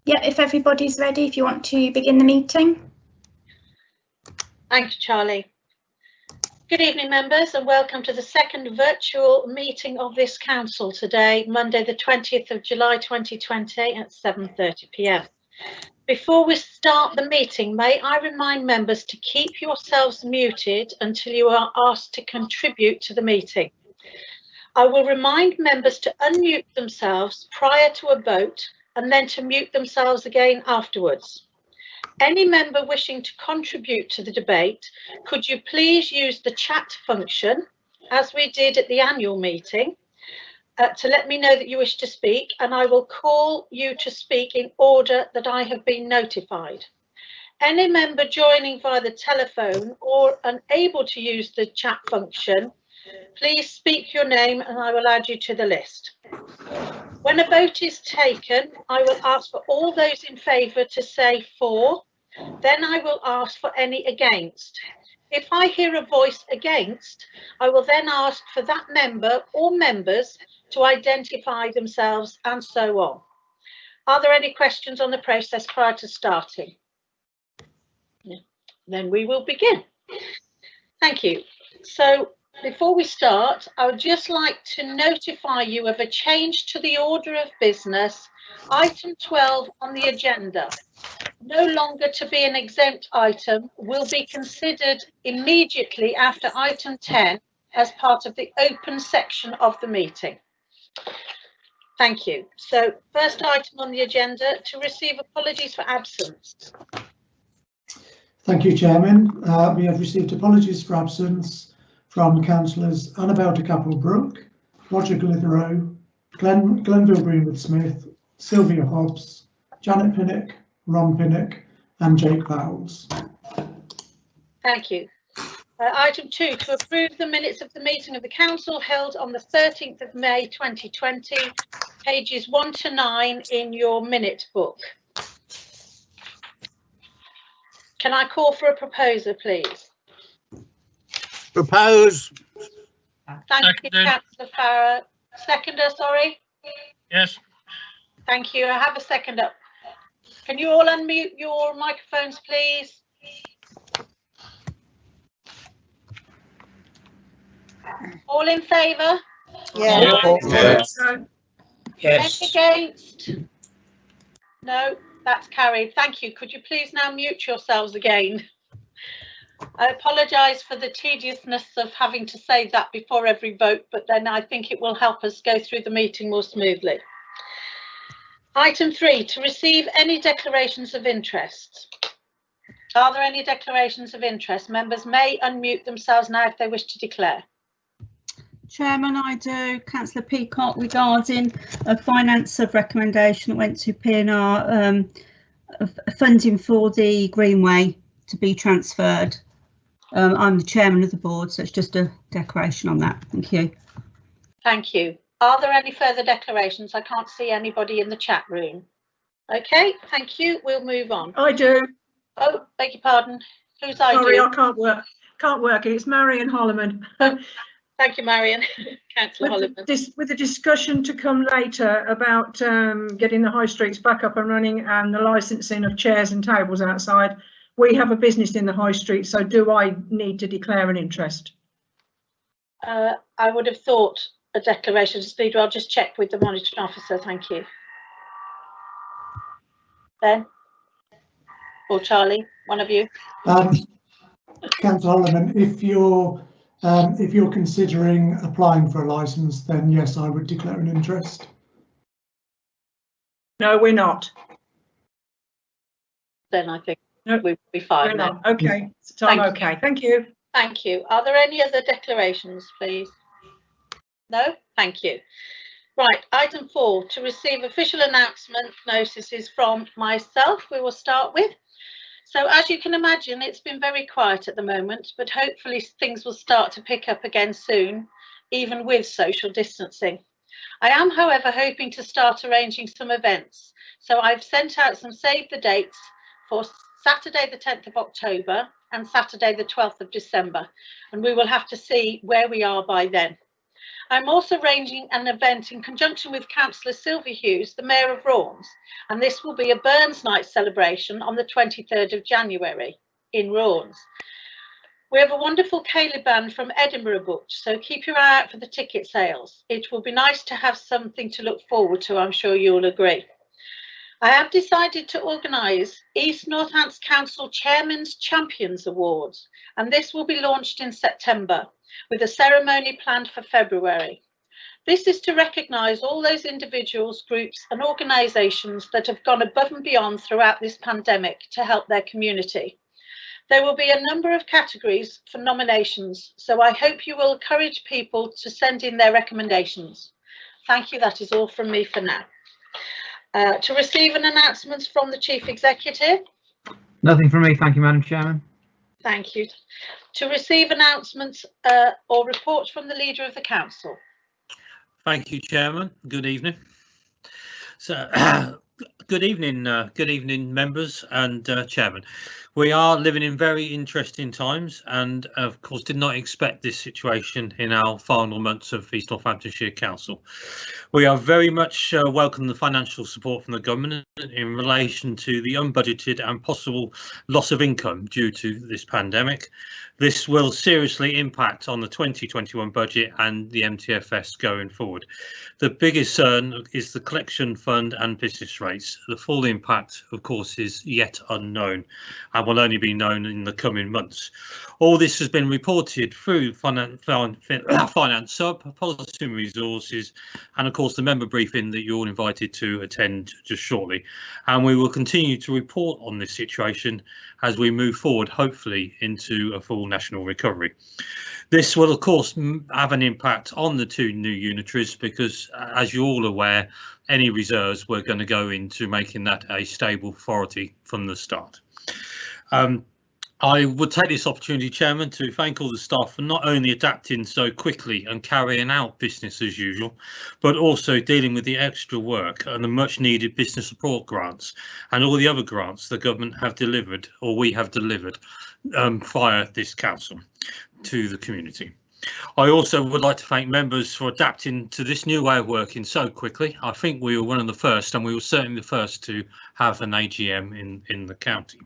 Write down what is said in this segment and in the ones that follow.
Yeah, if everybody's ready, if you want to begin the meeting. Thank you, Charlie. Good evening, members, and welcome to the second virtual meeting of this council today, Monday, the 20th of July 2020 at 7:30 p.m. Before we start the meeting, may I remind members to keep yourselves muted until you are asked to contribute to the meeting. I will remind members to unmute themselves prior to a vote and then to mute themselves again afterwards. Any member wishing to contribute to the debate, could you please use the chat function, as we did at the annual meeting, to let me know that you wish to speak, and I will call you to speak in order that I have been notified. Any member joining via the telephone or unable to use the chat function, please speak your name and I will add you to the list. When a vote is taken, I will ask for all those in favour to say for, then I will ask for any against. If I hear a voice against, I will then ask for that member or members to identify themselves and so on. Are there any questions on the process prior to starting? No. Then we will begin. Thank you. So before we start, I would just like to notify you of a change to the order of business. Item 12 on the agenda, no longer to be an exempt item, will be considered immediately after item 10 as part of the open section of the meeting. Thank you. So first item on the agenda, to receive apologies for absence. Thank you, Chairman. We have received apologies for absence from councillors Annabel de Capel-Brooke, Roger Clitheroe, Glenville Greenwood-Smith, Sylvia Hobbs, Janet Pinnock, Ron Pinnock and Jake Bowles. Thank you. Item 2, to approve the minutes of the meeting of the council held on the 13th of May 2020, pages 1 to 9 in your minute book. Can I call for a proposer, please? Propose. Thank you, Councillor Farrer. Seconder, sorry? Yes. Thank you. I have a seconder. Can you all unmute your microphones, please? All in favour? Yes. Yes. Any against? No, that's carried. Thank you. Could you please now mute yourselves again? I apologise for the tediousness of having to say that before every vote, but then I think it will help us go through the meeting more smoothly. Item 3, to receive any declarations of interest. Are there any declarations of interest? Members may unmute themselves now if they wish to declare. Chairman, I do. Councillor Peacock, regarding a finance of recommendation that went to PNR, funding for the Greenway to be transferred. I'm the chairman of the board, so it's just a declaration on that. Thank you. Thank you. Are there any further declarations? I can't see anybody in the chat room. Okay, thank you. We'll move on. I do. Oh, beg your pardon. Who's I do? Sorry, I can't work it. It's Marion Holloman. Thank you, Marion. Councillor Holloman. With the discussion to come later about getting the high streets back up and running and the licensing of chairs and tables outside, we have a business in the high street, so do I need to declare an interest? I would have thought a declaration of speed. I'll just check with the monitoring officer. Thank you. Ben or Charlie, one of you. Councillor Holloman, if you're considering applying for a licence, then yes, I would declare an interest. No, we're not. Then I think we'll be fine. Okay, so I'm okay. Thank you. Thank you. Are there any other declarations, please? No? Thank you. Right, item 4, to receive official announcement notices from myself, we will start with. So as you can imagine, it's been very quiet at the moment, but hopefully things will start to pick up again soon, even with social distancing. I am, however, hoping to start arranging some events. So I've sent out some save the dates for Saturday the 10th of October and Saturday the 12th of December, and we will have to see where we are by then. I'm also arranging an event in conjunction with Councillor Sylvia Hughes, the Mayor of Raunds, and this will be a Burns Night celebration on the 23rd of January in Raunds. We have a wonderful Caleb band from Edinburgh booked, so keep your eye out for the ticket sales. It will be nice to have something to look forward to, I'm sure you'll agree. I have decided to organise East Northants Council Chairman's Champions Awards, and this will be launched in September with a ceremony planned for February. This is to recognise all those individuals, groups and organisations that have gone above and beyond throughout this pandemic to help their community. There will be a number of categories for nominations, so I hope you will encourage people to send in their recommendations. Thank you, that is all from me for now. To receive an announcement from the Chief Executive. Nothing from me, thank you, Madam Chairman. Thank you. To receive announcements or reports from the Leader of the Council. Thank you, Chairman. Good evening. So, good evening, members and Chairman. We are living in very interesting times and, of course, did not expect this situation in our final months of East Northamptonshire Council. We are very much welcome the financial support from the government in relation to the unbudgeted and possible loss of income due to this pandemic. This will seriously impact on the 2021 budget and the MTFS going forward. The biggest concern is the collection fund and business rates. The full impact, of course, is yet unknown and will only be known in the coming months. All this has been reported through Finance Sub, Policy and Resources, and of course the member briefing that you're all invited to attend just shortly. And we will continue to report on this situation as we move forward, hopefully into a full national recovery. This will of course have an impact on the two new unitaries because, as you're all aware, any reserves were going to go into making that a stable authority from the start. I would take this opportunity, Chairman, to thank all the staff for not only adapting so quickly and carrying out business as usual, but also dealing with the extra work and the much needed business support grants and all the other grants the government have delivered or we have delivered via this council to the community. I also would like to thank members for adapting to this new way of working so quickly. I think we were one of the first, and we were certainly the first to have an AGM in the county.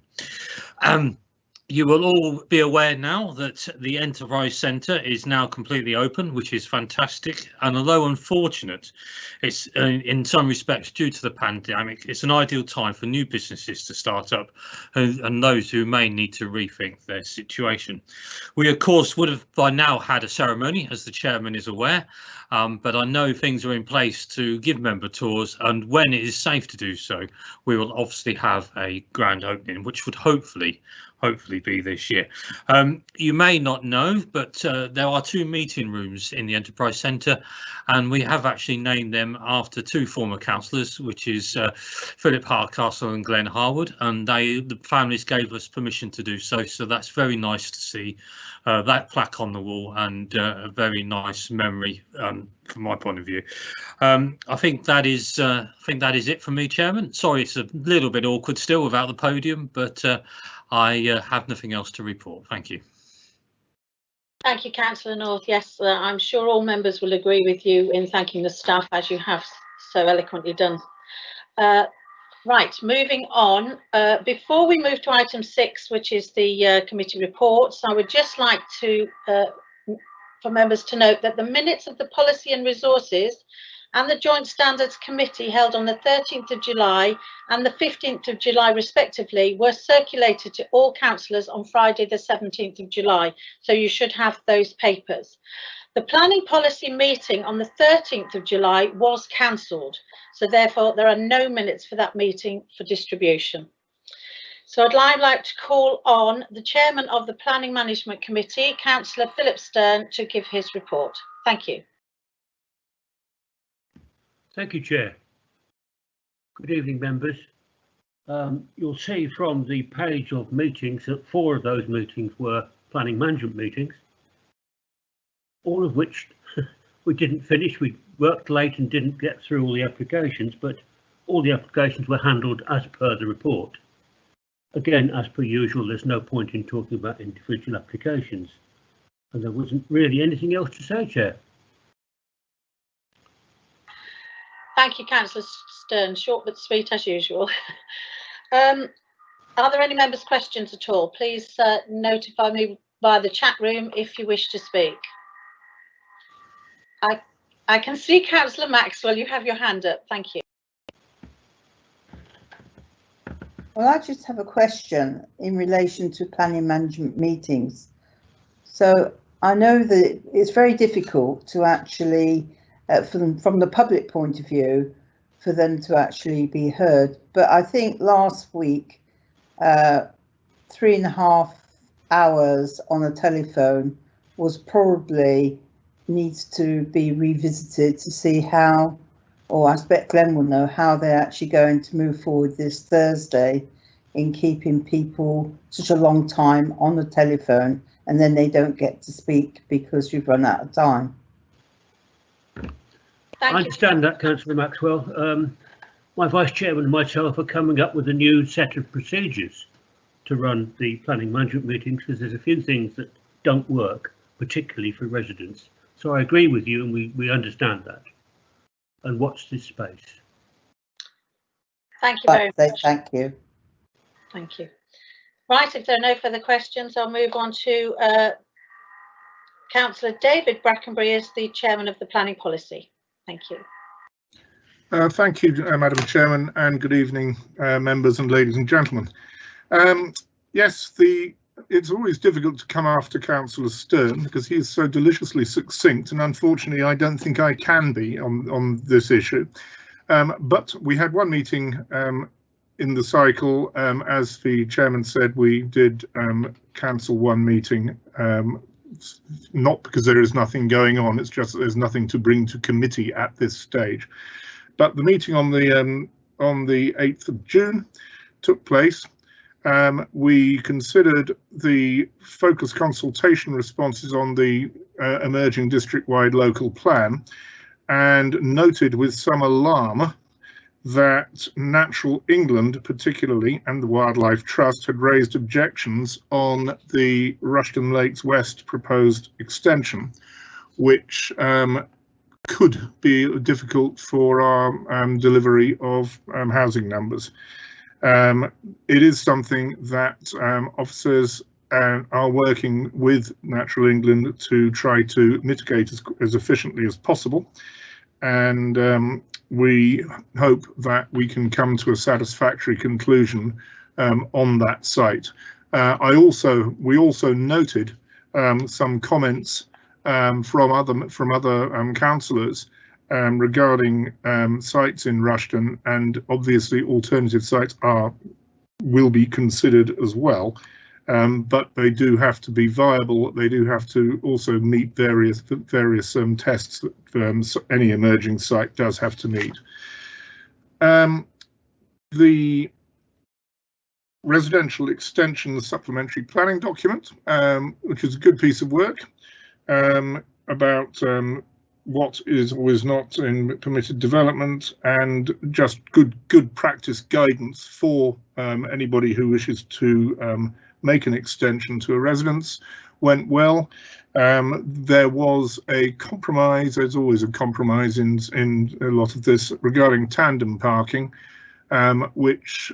You will all be aware now that the Enterprise Centre is now completely open, which is fantastic. And although unfortunate, it's in some respects due to the pandemic, it's an ideal time for new businesses to start up and those who may need to rethink their situation. We, of course, would have by now had a ceremony, as the chairman is aware, but I know things are in place to give member tours, and when it is safe to do so, we will obviously have a grand opening, which would hopefully be this year. You may not know, but there are two meeting rooms in the Enterprise Centre, and we have actually named them after two former councillors, which is Philip Hardcastle and Glenn Harwood, and the families gave us permission to do so. So that's very nice to see that plaque on the wall, and a very nice memory from my point of view. I think that is it from me, Chairman. Sorry, it's a little bit awkward still without the podium, but I have nothing else to report. Thank you. Thank you, Councillor North. Yes, I'm sure all members will agree with you in thanking the staff, as you have so eloquently done. Right, moving on. Before we move to item 6, which is the committee reports, I would just like to for members to note that the minutes of the Policy and Resources and the Joint Standards Committee held on the 13th of July and the 15th of July respectively were circulated to all councillors on Friday the 17th of July, so you should have those papers. The planning policy meeting on the 13th of July was cancelled, so therefore there are no minutes for that meeting for distribution. So I'd like to call on the Chairman of the Planning Management Committee, Councillor Philip Stern, to give his report. Thank you. Thank you, Chair. Good evening, members. You'll see from the page of meetings that 4 of those meetings were planning management meetings, all of which we didn't finish. We worked late and didn't get through all the applications, but all the applications were handled as per the report. Again, as per usual, there's no point in talking about individual applications. And there wasn't really anything else to say, Chair. Thank you, Councillor Stern. Short but sweet as usual. Are there any members' questions at all? Please notify me via the chat room if you wish to speak. I can see Councillor Maxwell. You have your hand up. Thank you. Well, I just have a question in relation to planning management meetings. So I know that it's very difficult to actually, from the public point of view, for them to actually be heard. But I think last week, 3.5 hours on a telephone was probably needs to be revisited to see how, or I expect Glenn will know how they're actually going to move forward this Thursday in keeping people such a long time on the telephone and then they don't get to speak because you've run out of time. I understand that, Councillor Maxwell. My Vice Chairman and myself are coming up with a new set of procedures to run the planning management meetings because there's a few things that don't work, particularly for residents. So I agree with you and we understand that. And watch this space. Thank you very much. Thank you. Thank you. Right, if there are no further questions, I'll move on to Councillor David Brackenbury as the Chairman of the Planning Policy. Thank you. Thank you, Madam Chairman, and good evening, members and ladies and gentlemen. Yes, it's always difficult to come after Councillor Stern because he is so deliciously succinct, and unfortunately I don't think I can be on this issue. But we had one meeting in the cycle. As the chairman said, we did cancel one meeting, not because there is nothing going on, it's just that there's nothing to bring to committee at this stage. But the meeting on the 8th of June took place. We considered the focus consultation responses on the emerging district-wide local plan and noted with some alarm that Natural England particularly and the Wildlife Trust had raised objections on the Rushden Lakes West proposed extension, which could be difficult for our delivery of housing numbers. It is something that officers are working with Natural England to try to mitigate as efficiently as possible, and we hope that we can come to a satisfactory conclusion on that site. We also noted some comments from other councillors regarding sites in Rushden, and obviously alternative sites will be considered as well, but they do have to be viable. They do have to also meet various tests that any emerging site does have to meet. The residential extension supplementary planning document, which is a good piece of work about what is or is not in permitted development, and just good practice guidance for anybody who wishes to make an extension to a residence, went well. There was a compromise. There's always a compromise in a lot of this regarding tandem parking, which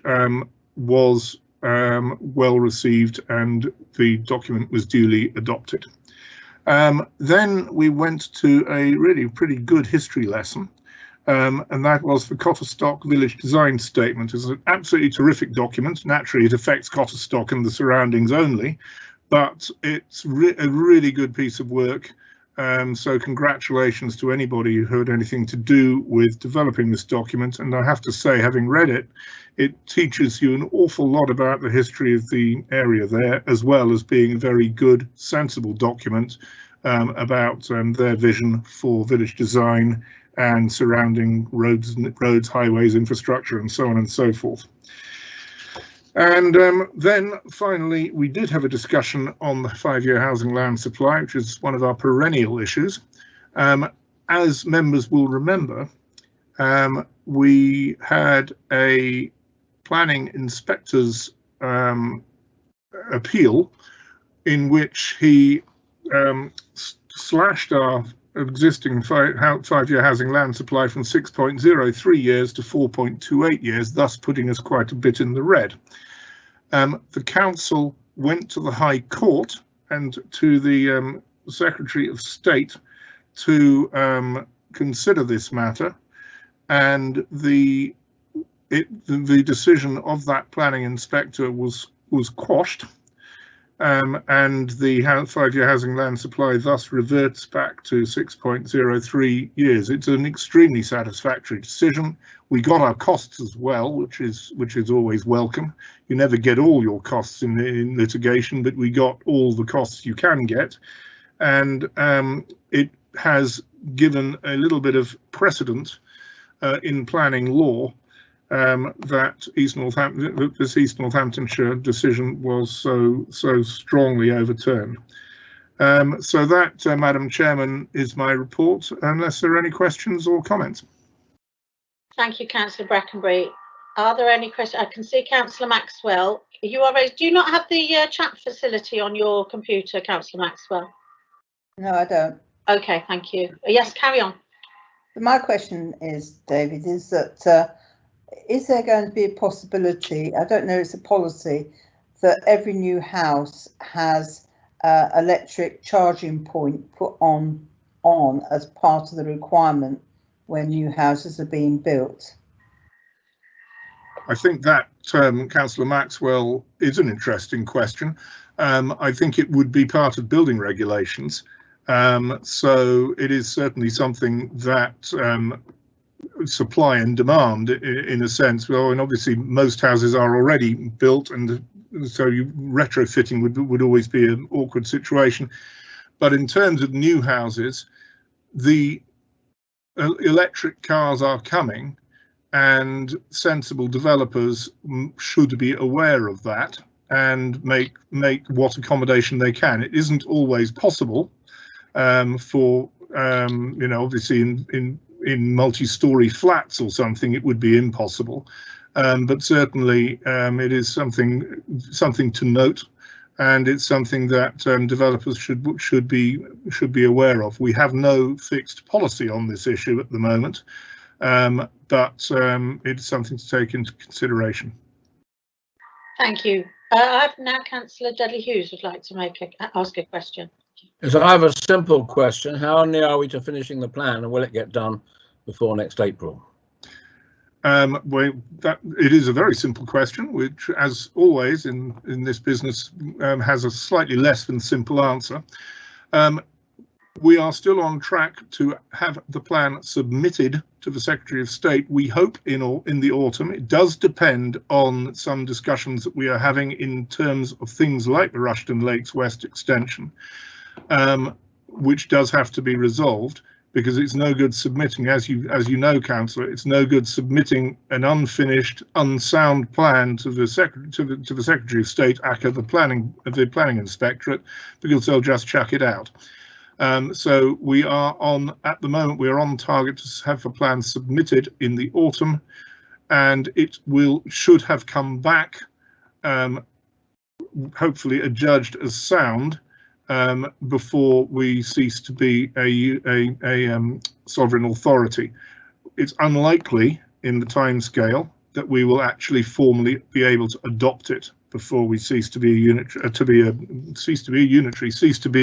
was well received, and the document was duly adopted. Then we went to a really pretty good history lesson, and that was the Cotterstock Village Design Statement. It's an absolutely terrific document. Naturally, it affects Cotterstock and the surroundings only, but it's a really good piece of work. So congratulations to anybody who had anything to do with developing this document. And I have to say, having read it, it teaches you an awful lot about the history of the area there, as well as being a very good, sensible document about their vision for village design and surrounding roads, highways, infrastructure, and so on and so forth. And then finally, we did have a discussion on the 5-year housing land supply, which is one of our perennial issues. As members will remember, we had a planning inspector's appeal in which he slashed our existing five-year housing land supply from 6.03 years to 4.28 years, thus putting us quite a bit in the red. The council went to the High Court and to the Secretary of State to consider this matter, and the decision of that planning inspector was quashed, and the five-year housing land supply thus reverts back to 6.03 years. It's an extremely satisfactory decision. We got our costs as well, which is always welcome. You never get all your costs in litigation, but we got all the costs you can get, and it has given a little bit of precedent in planning law that this East Northamptonshire decision was so strongly overturned. So that, Madam Chairman, is my report, unless there are any questions or comments. Thank you, Councillor Brackenbury. Are there any questions? I can see Councillor Maxwell. You are raised. Do you not have the chat facility on your computer, Councillor Maxwell? No, I don't. Okay, thank you. Yes, carry on. My question is, David, is that is there going to be a possibility, I don't know, it's a policy, that every new house has electric charging point put on as part of the requirement when new houses are being built? I think that, Councillor Maxwell, is an interesting question. I think it would be part of building regulations. So it is certainly something that supply and demand, in a sense. Well, and obviously most houses are already built, and so retrofitting would always be an awkward situation. But in terms of new houses, the electric cars are coming, and sensible developers should be aware of that and make what accommodation they can. It isn't always possible for obviously in multi-story flats or something it would be impossible, but certainly it is something to note, and it's something that developers should be aware of. We have no fixed policy on this issue at the moment, but it's something to take into consideration. Thank you. I have now Councillor Dudley Hughes would like to ask a question. Yes, I have a simple question. How near are we to finishing the plan, and will it get done before next April? Well, it is a very simple question, which, as always in this business, has a slightly less than simple answer. We are still on track to have the plan submitted to the Secretary of State, we hope in the autumn. It does depend on some discussions that we are having in terms of things like the Rushton Lakes West extension, which does have to be resolved, because it's no good submitting, as you know, Councillor, it's no good submitting an unfinished, unsound plan to the Secretary of State, aka the planning inspectorate, because they'll just chuck it out. So we are at the moment, we are on target to have the plan submitted in the autumn, and it should have come back, hopefully adjudged as sound, before we cease to be a sovereign authority. It's unlikely in the time scale that we will actually formally be able to adopt it before we cease to be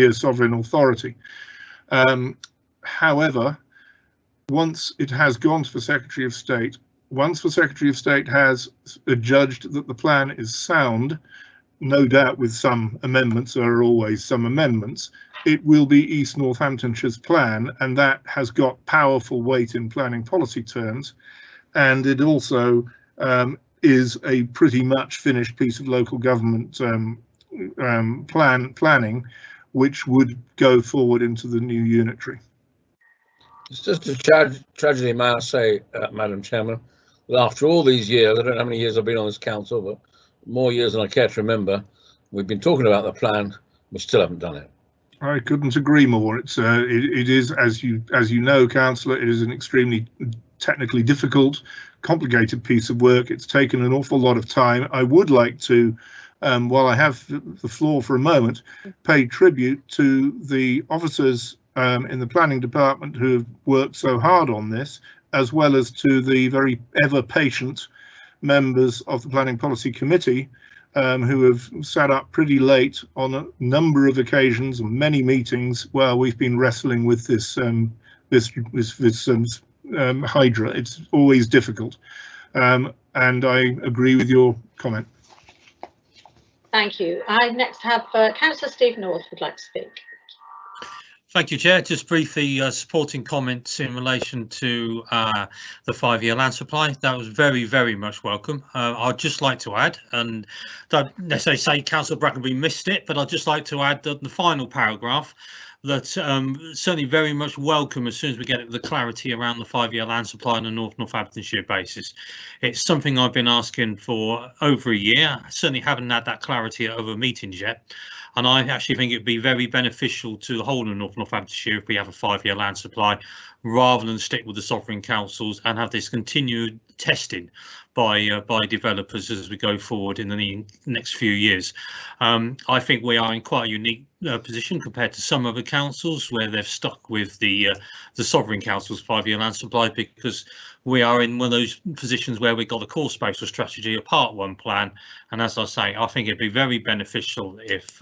a sovereign authority. However, once it has gone to the Secretary of State, once the Secretary of State has adjudged that the plan is sound, no doubt with some amendments, there are always some amendments, it will be East Northamptonshire's plan, and that has got powerful weight in planning policy terms, and it also is a pretty much finished piece of local government planning, which would go forward into the new unitary. It's just a tragedy, may I say, Madam Chairman, that after all these years, I don't know how many years I've been on this council, but more years than I care to remember, we've been talking about the plan, we still haven't done it. I couldn't agree more. It is, as you know, Councillor, it is an extremely technically difficult, complicated piece of work. It's taken an awful lot of time. I would like to, while I have the floor for a moment, pay tribute to the officers in the planning department who have worked so hard on this, as well as to the very ever patient members of the Planning Policy Committee who have sat up pretty late on a number of occasions and many meetings while we've been wrestling with this Hydra. It's always difficult, and I agree with your comment. Thank you. I next have Councillor Steve North would like to speak. Thank you, Chair. Just briefly supporting comments in relation to the 5-year land supply. That was very, very much welcome. I'd just like to add, and don't necessarily say Councillor Brackenbury missed it, but I'd just like to add that the final paragraph, that certainly very much welcome as soon as we get the clarity around the 5-year land supply on a Northamptonshire basis. It's something I've been asking for over a year. I certainly haven't had that clarity at other meetings yet. And I actually think it'd be very beneficial to the whole of Northamptonshire if we have a 5-year land supply, rather than stick with the sovereign councils and have this continued testing by developers as we go forward in the next few years. I think we are in quite a unique position compared to some other councils where they've stuck with the sovereign council's 5-year land supply, because we are in one of those positions where we've got a core spatial strategy, a Part 1 plan, and as I say, I think it'd be very beneficial if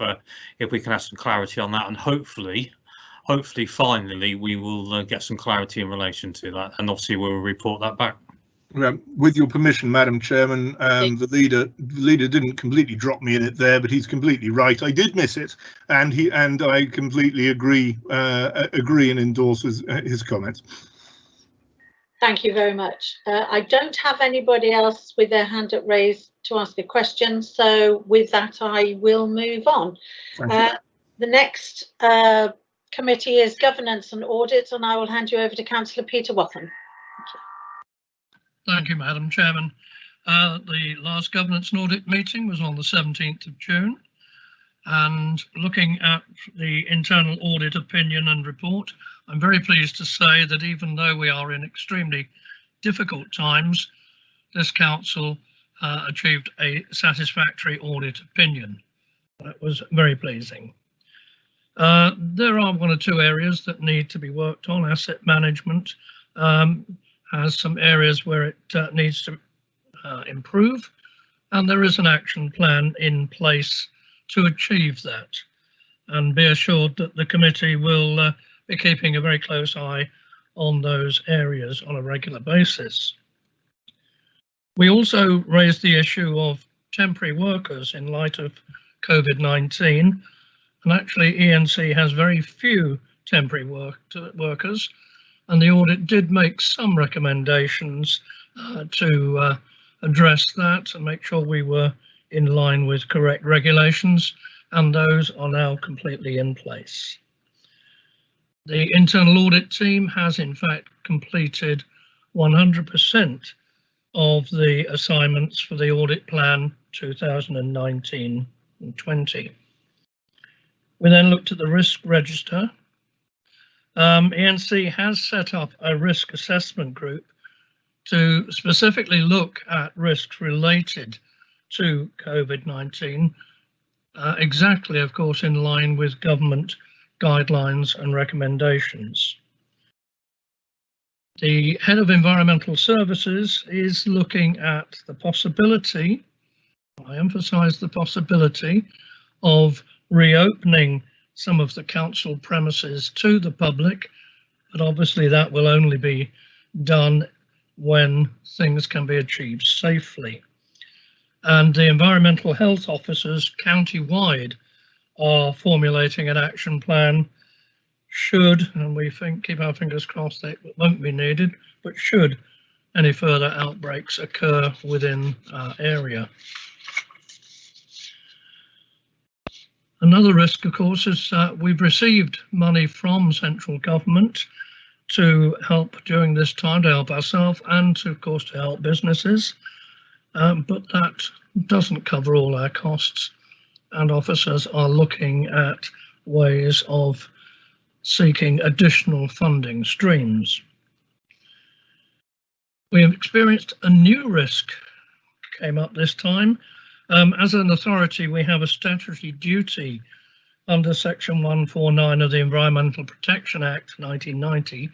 we can have some clarity on that, and hopefully finally we will get some clarity in relation to that, and obviously we'll report that back. With your permission, Madam Chairman, the leader didn't completely drop me in it there, but he's completely right. I did miss it, and I completely agree and endorse his comments. Thank you very much. I don't have anybody else with their hand up raised to ask a question, so with that I will move on. The next committee is Governance and Audit, and I will hand you over to Councillor Peter Watham. Thank you, Madam Chairman. The last Governance and Audit meeting was on the 17th of June, and looking at the internal audit opinion and report, I'm very pleased to say that even though we are in extremely difficult times, this council achieved a satisfactory audit opinion. That was very pleasing. There are one or two areas that need to be worked on. Asset management has some areas where it needs to improve, and there is an action plan in place to achieve that. And be assured that the committee will be keeping a very close eye on those areas on a regular basis. We also raised the issue of temporary workers in light of COVID-19, and actually ENC has very few temporary workers, and the audit did make some recommendations to address that and make sure we were in line with correct regulations, and those are now completely in place. The internal audit team has in fact completed 100% of the assignments for the audit plan 2019 and 20. We then looked at the risk register. ENC has set up a risk assessment group to specifically look at risks related to COVID-19, exactly, of course, in line with government guidelines and recommendations. The head of environmental services is looking at the possibility, I emphasize the possibility, of reopening some of the council premises to the public, but obviously that will only be done when things can be achieved safely. And the environmental health officers county-wide are formulating an action plan should, and we keep our fingers crossed that it won't be needed, but should any further outbreaks occur within our area. Another risk, of course, is we've received money from central government to help during this time, to help ourselves and to, of course, to help businesses, but that doesn't cover all our costs, and officers are looking at ways of seeking additional funding streams. We have experienced a new risk came up this time. As an authority, we have a statutory duty under Section 149 of the Environmental Protection Act 1990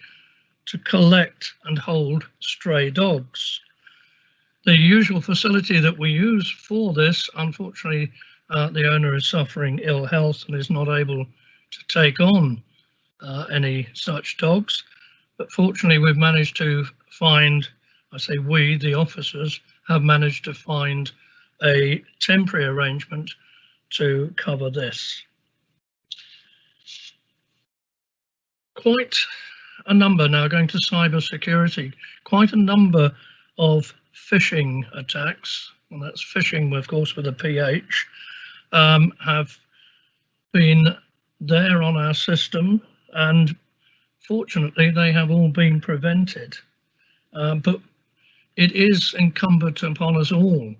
to collect and hold stray dogs. The usual facility that we use for this, unfortunately, the owner is suffering ill health and is not able to take on any such dogs. But fortunately, we've managed to find, I say we, the officers, have managed to find a temporary arrangement to cover this. Quite a number, now going to cyber security, quite a number of phishing attacks, and that's phishing, of course, with a PH, have been there on our system, and fortunately they have all been prevented. But it is incumbent upon us all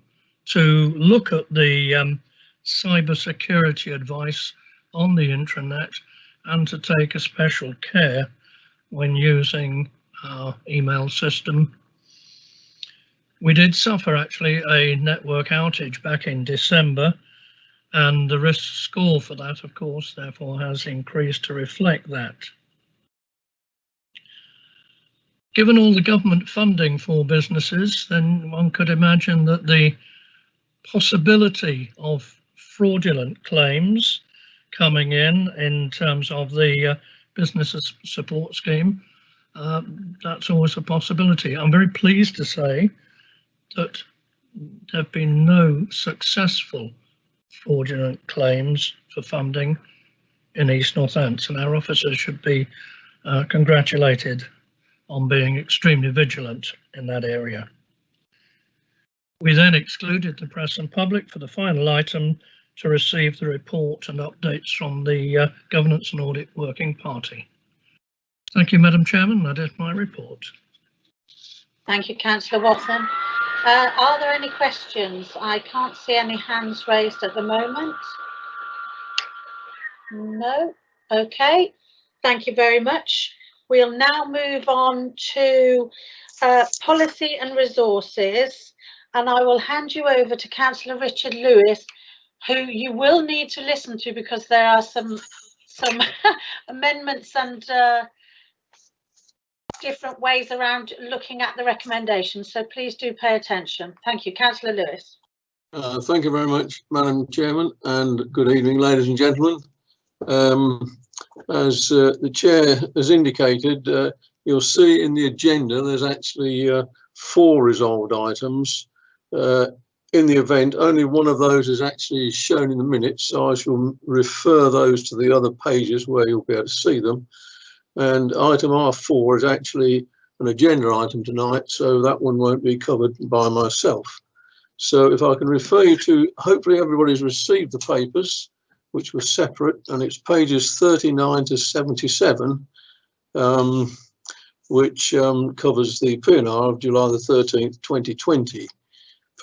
to look at the cyber security advice on the intranet and to take a special care when using our email system. We did suffer actually a network outage back in December, and the risk score for that, of course, therefore has increased to reflect that. Given all the government funding for businesses, then one could imagine that the possibility of fraudulent claims coming in terms of the business support scheme, that's always a possibility. I'm very pleased to say that there have been no successful fraudulent claims for funding in East Northants, and our officers should be congratulated on being extremely vigilant in that area. We then excluded the press and public for the final item to receive the report and updates from the Governance and Audit Working Party. Thank you, Madam Chairman. That is my report. Thank you, Councillor Watson. Are there any questions? I can't see any hands raised at the moment. No. Okay. Thank you very much. We'll now move on to policy and resources, and I will hand you over to Councillor Richard Lewis, who you will need to listen to because there are some amendments and different ways around looking at the recommendations, so please do pay attention. Thank you. Councillor Lewis. Thank you very much, Madam Chairman, and good evening, ladies and gentlemen. As the Chair has indicated, you'll see in the agenda there's actually 4 resolved items. In the event, only one of those is actually shown in the minutes, so I shall refer those to the other pages where you'll be able to see them. And item R4 is actually an agenda item tonight, so that one won't be covered by myself. So if I can refer you to, hopefully everybody's received the papers, which were separate, and it's pages 39 to 77, which covers the PNR of July the 13th, 2020.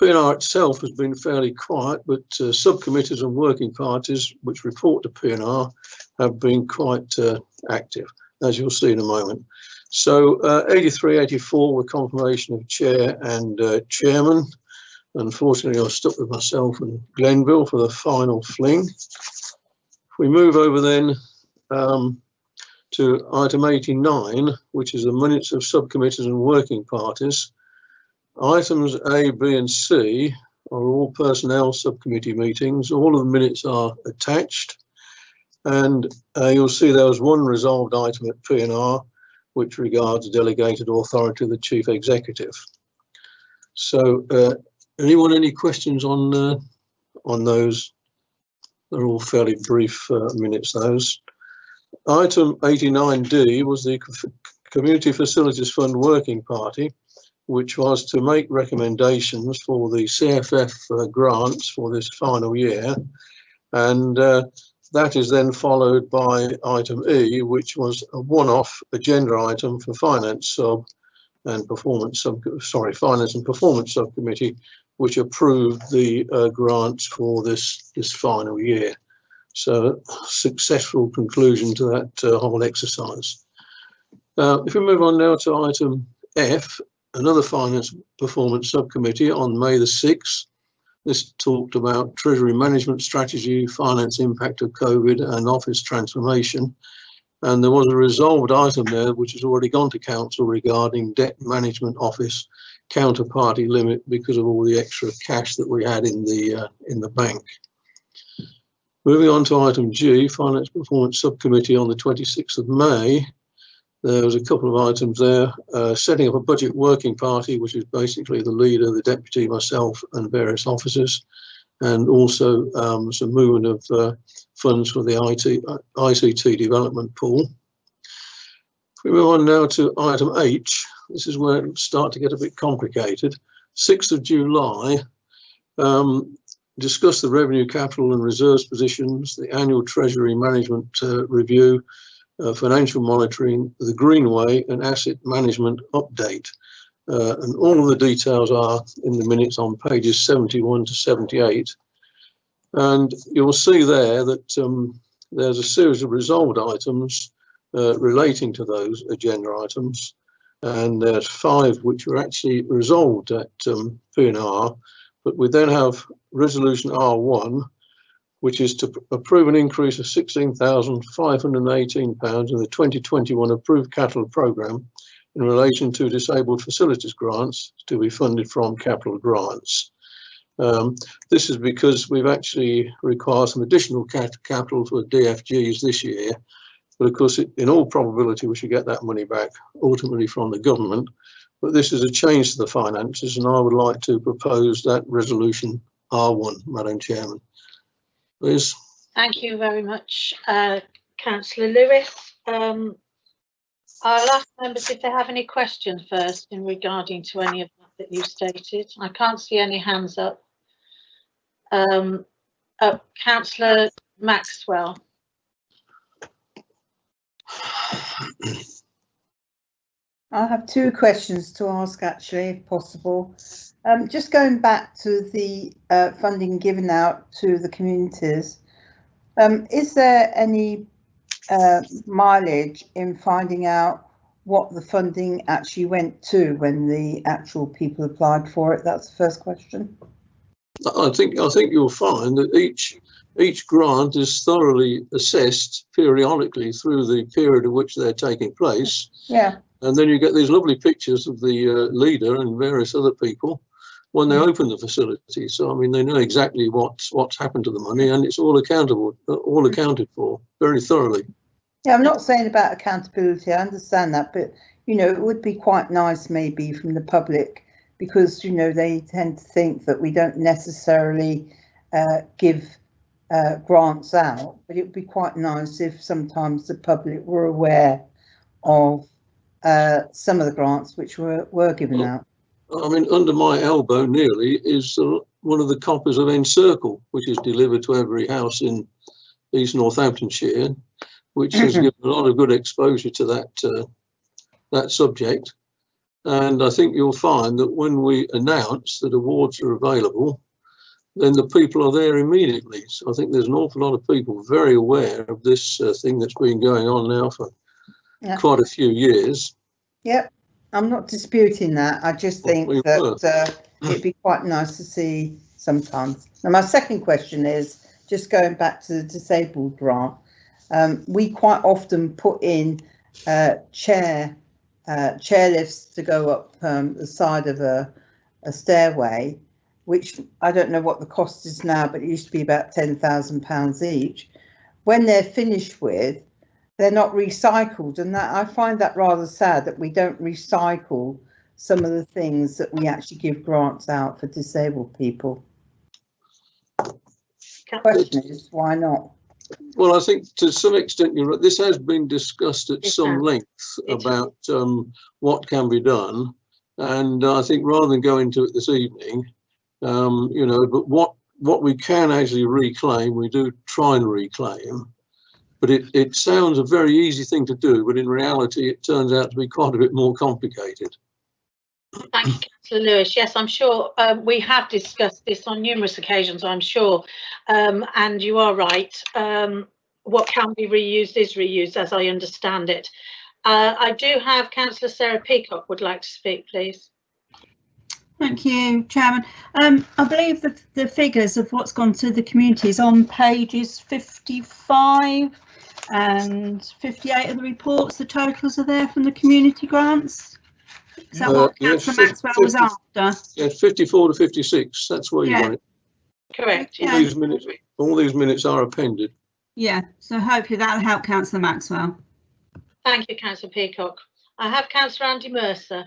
PNR itself has been fairly quiet, but subcommittees and working parties which report to PNR have been quite active, as you'll see in a moment. So 83, 84 were confirmation of chair and chairman. Unfortunately, I stuck with myself and Glenville for the final fling. If we move over then to item 89, which is the minutes of subcommittees and working parties. Items A, B and C are all personnel subcommittee meetings. All of the minutes are attached, and you'll see there was one resolved item at PNR which regards delegated authority of the Chief Executive. So anyone any questions on those? They're all fairly brief minutes, those. Item 89D was the Community Facilities Fund Working Party, which was to make recommendations for the CFF grants for this final year. And that is then followed by item E, which was a one-off agenda item for Finance Sub and Performance Sub, Finance and Performance Subcommittee, which approved the grants for this final year. So successful conclusion to that whole exercise. If we move on now to item F, another Finance Performance Subcommittee on May the 6th This talked about treasury management strategy, finance impact of COVID and office transformation. And there was a resolved item there which has already gone to council regarding debt management office counterparty limit because of all the extra cash that we had in the bank. Moving on to item G, Finance Performance Subcommittee on the 26th of May. There was a couple of items there, setting up a budget working party, which is basically the leader, the deputy, myself and various officers, and also some movement of funds for the ICT development pool. If we move on now to item H, this is where it starts to get a bit complicated. 6th of July, discuss the revenue, capital and reserves positions, the annual treasury management review, financial monitoring, the Greenway and asset management update. And all of the details are in the minutes on pages 71 to 78. And you'll see there that there's a series of resolved items relating to those agenda items. And there's 5 which were actually resolved at P&R, but we then have resolution R1, which is to approve an increase of £16,518 in the 2021 approved capital programme in relation to disabled facilities grants to be funded from capital grants. This is because we've actually required some additional capital for DFGs this year, but of course, in all probability, we should get that money back ultimately from the government. But this is a change to the finances, and I would like to propose that resolution R1, Madam Chairman. Please. Thank you very much, Councillor Lewis. I'll ask members if they have any questions first in regarding to any of that you stated. I can't see any hands up. Councillor Maxwell. I have 2 questions to ask, actually, if possible. Just going back to the funding given out to the communities, is there any mileage in finding out what the funding actually went to when the actual people applied for it? That's the first question. I think you'll find that each grant is thoroughly assessed periodically through the period of which they're taking place. Yeah. And then you get these lovely pictures of the leader and various other people when they open the facility. So, I mean, they know exactly what's happened to the money, and it's all accounted for very thoroughly. Yeah, I'm not saying about accountability, I understand that, but, you know, it would be quite nice maybe from the public, because, you know, they tend to think that we don't necessarily give grants out, but it would be quite nice if sometimes the public were aware of some of the grants which were given out. I mean, under my elbow nearly is one of the copies of Encircle, which is delivered to every house in East Northamptonshire, which has given a lot of good exposure to that subject. And I think you'll find that when we announce that awards are available, then the people are there immediately. So I think there's an awful lot of people very aware of this thing that's been going on now for quite a few years. Yep, I'm not disputing that. I just think that it'd be quite nice to see sometimes. Now, my second question is just going back to the disabled grant. We quite often put in chair lifts to go up the side of a stairway, which I don't know what the cost is now, but it used to be about £10,000 each. When they're finished with, they're not recycled, and that I find that rather sad that we don't recycle some of the things that we actually give grants out for disabled people. The question is, why not? Well, I think to some extent you're right. This has been discussed at some length about what can be done, and I think rather than go into it this evening, you know, but what we can actually reclaim, we do try and reclaim. But it sounds a very easy thing to do, but in reality, it turns out to be quite a bit more complicated. Thank you, Councillor Lewis. Yes, I'm sure we have discussed this on numerous occasions, I'm sure. And you are right. What can be reused is reused, as I understand it. I do have Councillor Sarah Peacock would like to speak, please. Thank you, Chairman. I believe that the figures of what's gone to the community is on pages 55 and 58 of the reports. The totals are there from the community grants. Is that what Councillor Maxwell was after? Yeah, 54 to 56. That's where you want it. Correct. All these minutes are appended. Yeah, so hopefully that'll help Councillor Maxwell. Thank you, Councillor Peacock. I have Councillor Andy Mercer.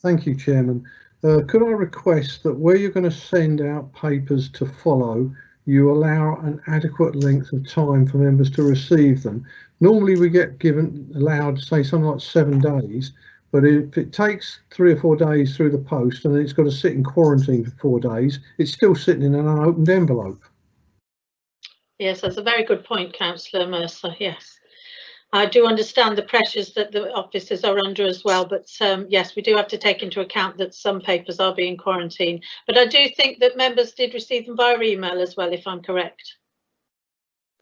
Thank you, Chairman. Could I request that where you're going to send out papers to follow, you allow an adequate length of time for members to receive them? Normally we get allowed, say, something like 7 days, but if it takes 3 or 4 days through the post and then it's got to sit in quarantine for 4 days, it's still sitting in an unopened envelope. Yes, that's a very good point, Councillor Mercer. Yes. I do understand the pressures that the officers are under as well, but yes, we do have to take into account that some papers are being quarantined. But I do think that members did receive them via email as well, if I'm correct.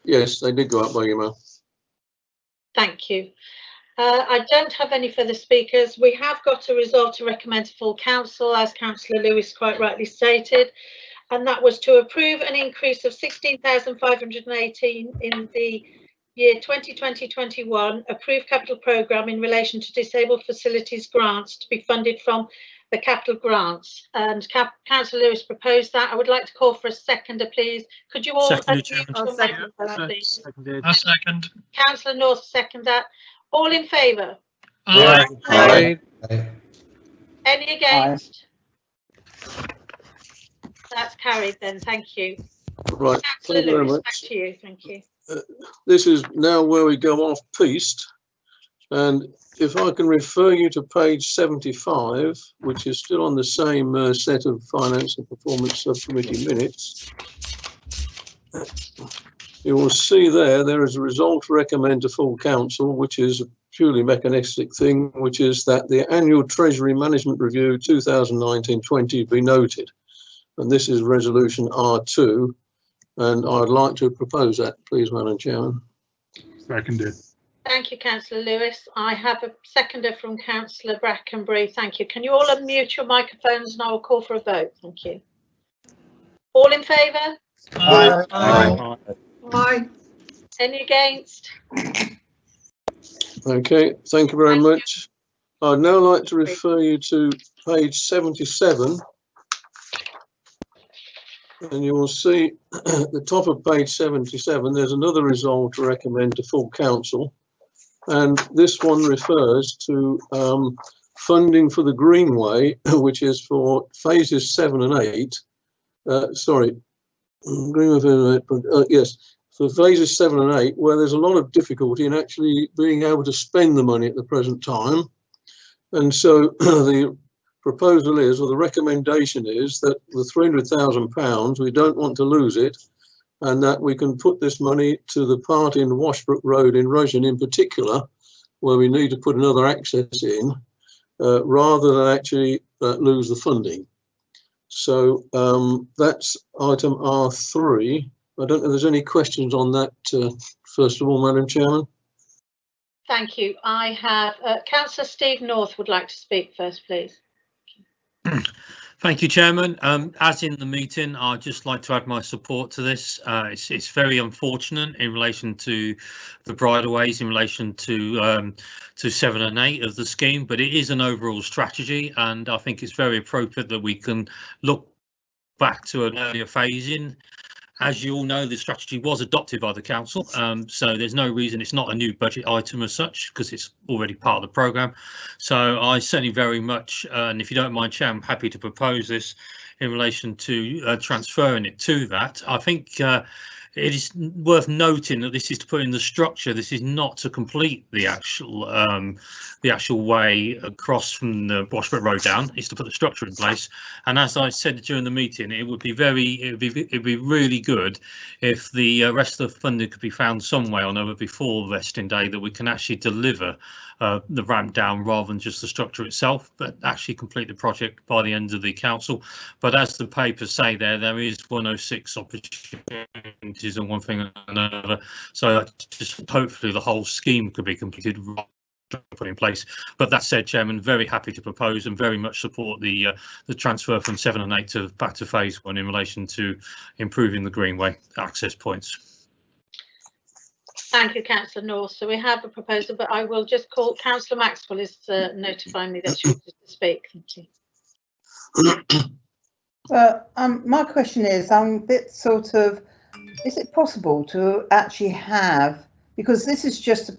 Yes, they did go out by email. Thank you. I don't have any further speakers. We have got a resolve to recommend to full council, as Councillor Lewis quite rightly stated, and that was to approve an increase of 16,518 in the year 2020-21 approved capital programme in relation to disabled facilities grants to be funded from the capital grants. And Councillor Lewis proposed that. I would like to call for a seconder, please. Could you all unmute your microphones, please? I second. Councillor North second that. All in favour? Aye. Aye. Any against? That's carried then. Thank you. Right. Councillor Thank you very Lewis, much. back to you. Thank you. This is now where we go off piste, and if I can refer you to page 75, which is still on the same set of Finance and Performance Subcommittee minutes, you will see there is a result to recommend to full council, which is a purely mechanistic thing, which is that the annual Treasury Management Review 2019-20 be noted, and this is resolution R2. And I'd like to propose that, please, Madam Chairman. Seconded. Thank you, Councillor Lewis. I have a seconder from Councillor Brackenbury. Thank you. Can you all unmute your microphones and I will call for a vote? Thank you. All in favour? Aye. Aye. Aye. Any against? Okay, thank you very much. I'd now like to refer you to page 77. And you will see at the top of page 77, there's another resolve to recommend to full council. And this one refers to funding for the Greenway, which is for phases 7 and 8. Greenway, yes, for phases 7 and 8, where there's a lot of difficulty in actually being able to spend the money at the present time. And so the proposal is, or the recommendation is, that the £300,000, we don't want to lose it, and that we can put this money to the part in Washbrook Road in Russian in particular, where we need to put another access in, rather than actually lose the funding. So that's item R3. I don't know if there's any questions on that, first of all, Madam Chairman. Thank you. I have Councillor Steve North would like to speak first, please. Thank you, Chairman. As in the meeting, I'd just like to add my support to this. It's very unfortunate in relation to the bridleways, in relation to 7 and 8 of the scheme, but it is an overall strategy, and I think it's very appropriate that we can look back to an earlier phasing. As you all know, the strategy was adopted by the council, so there's no reason it's not a new budget item as such, because it's already part of the programme. So I certainly very much, and if you don't mind, Chair, I'm happy to propose this in relation to transferring it to that. I think it is worth noting that this is to put in the structure. This is not to complete the actual way across from the Washbrook Road down. It's to put the structure in place. And as I said during the meeting, it would be really good if the rest of the funding could be found some way or another before the vesting day, that we can actually deliver the ramp down rather than just the structure itself, but actually complete the project by the end of the council. But as the papers say there is 106 opportunities and one thing and another. So just hopefully the whole scheme could be completed put in place. But that said, Chairman, very happy to propose and very much support the transfer from 7 and 8 to back to phase 1 in relation to improving the Greenway access points. Thank you, Councillor North. So we have a proposal, but I will just call Councillor Maxwell is notifying me that she wants to speak. Thank you. My question is, I'm a bit sort of, is it possible to actually have, because this is just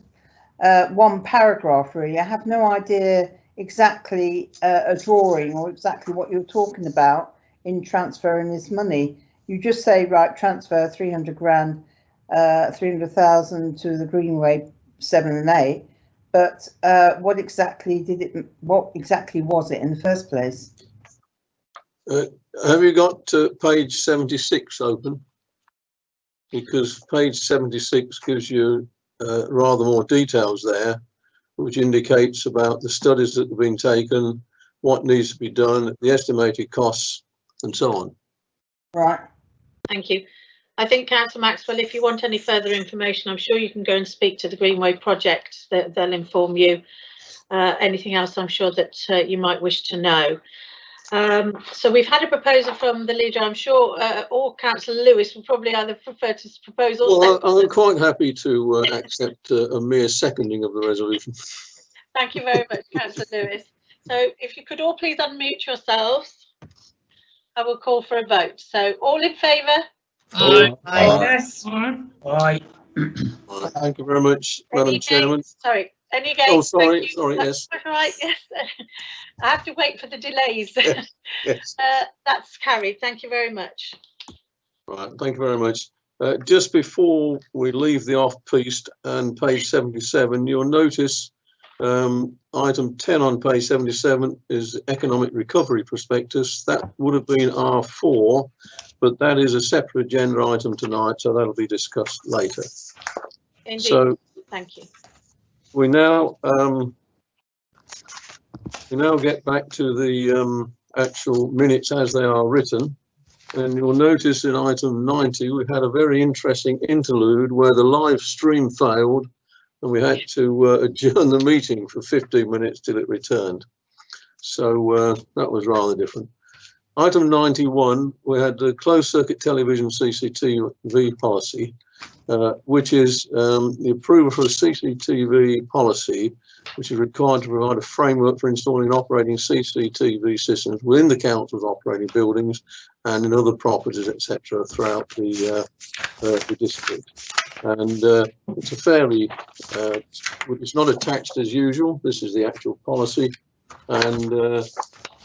one paragraph really, I have no idea exactly a drawing or exactly what you're talking about in transferring this money. You just say, right, transfer 300 grand, 300,000 to the Greenway 7 and 8, but what exactly was it in the first place? Have you got page 76 open? Because page 76 gives you rather more details there, which indicates about the studies that have been taken, what needs to be done, the estimated costs, and so on. Right. Thank you. I think, Councillor Maxwell, if you want any further information, I'm sure you can go and speak to the Greenway project. They'll inform you. Anything else, I'm sure that you might wish to know. So we've had a proposal from the leader. I'm sure or Councillor Lewis would probably either prefer to propose or well, I'm quite happy to accept a mere seconding of the resolution. Thank you very much, Councillor Lewis. So if you could all please unmute yourselves, I will call for a vote. So all in favour? Aye. Aye. Yes. Aye. Thank you very much, Madam Chairman. Sorry, any against? Oh, sorry, yes. Right, yes. I have to wait for the delays. Yes. That's carried. Thank you very much. Right, thank you very much. Just before we leave the off-piste and page 77, you'll notice item 10 on page 77 is economic recovery prospectus. That would have been R4, but that is a separate agenda item tonight, so that'll be discussed later. Indeed. So thank you. We now get back to the actual minutes as they are written, and you'll notice in item 90 we had a very interesting interlude where the live stream failed and we had to adjourn the meeting for 15 minutes till it returned. So that was rather different. Item 91, we had the closed circuit television CCTV policy, which is the approval for a CCTV policy, which is required to provide a framework for installing and operating CCTV systems within the council's operating buildings and in other properties, etc., throughout the district. And it's a fairly, it's not attached as usual. This is the actual policy, and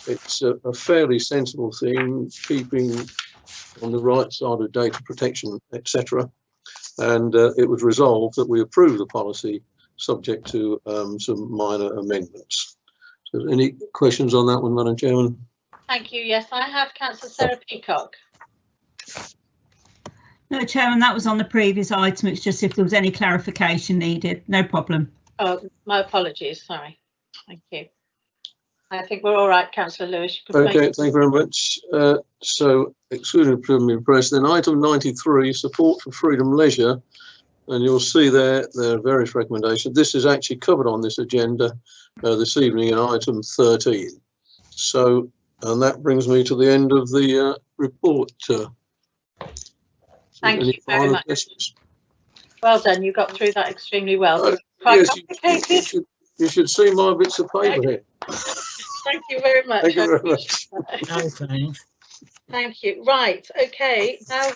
it's a fairly sensible thing, keeping on the right side of data protection, etc. And it was resolved that we approve the policy subject to some minor amendments. So any questions on that one, Madam Chairman? Thank you. Yes, I have Councillor Sarah Peacock. No, Chairman, that was on the previous item. It's just if there was any clarification needed. No problem. Oh, my apologies. Sorry. Thank you. I think we're all right, Councillor Lewis. Okay, thank you very much. So, excluding preliminary press, then item 93, support for freedom leisure, and you'll see there are various recommendations. This is actually covered on this agenda this evening in item 13. So, and that brings me to the end of the report. Thank you very much. Questions? Well done. You got through that extremely well. Yes, you should see my bits of paper here. Thank you very much. Thank you very much. Thank you. Right. Okay. Now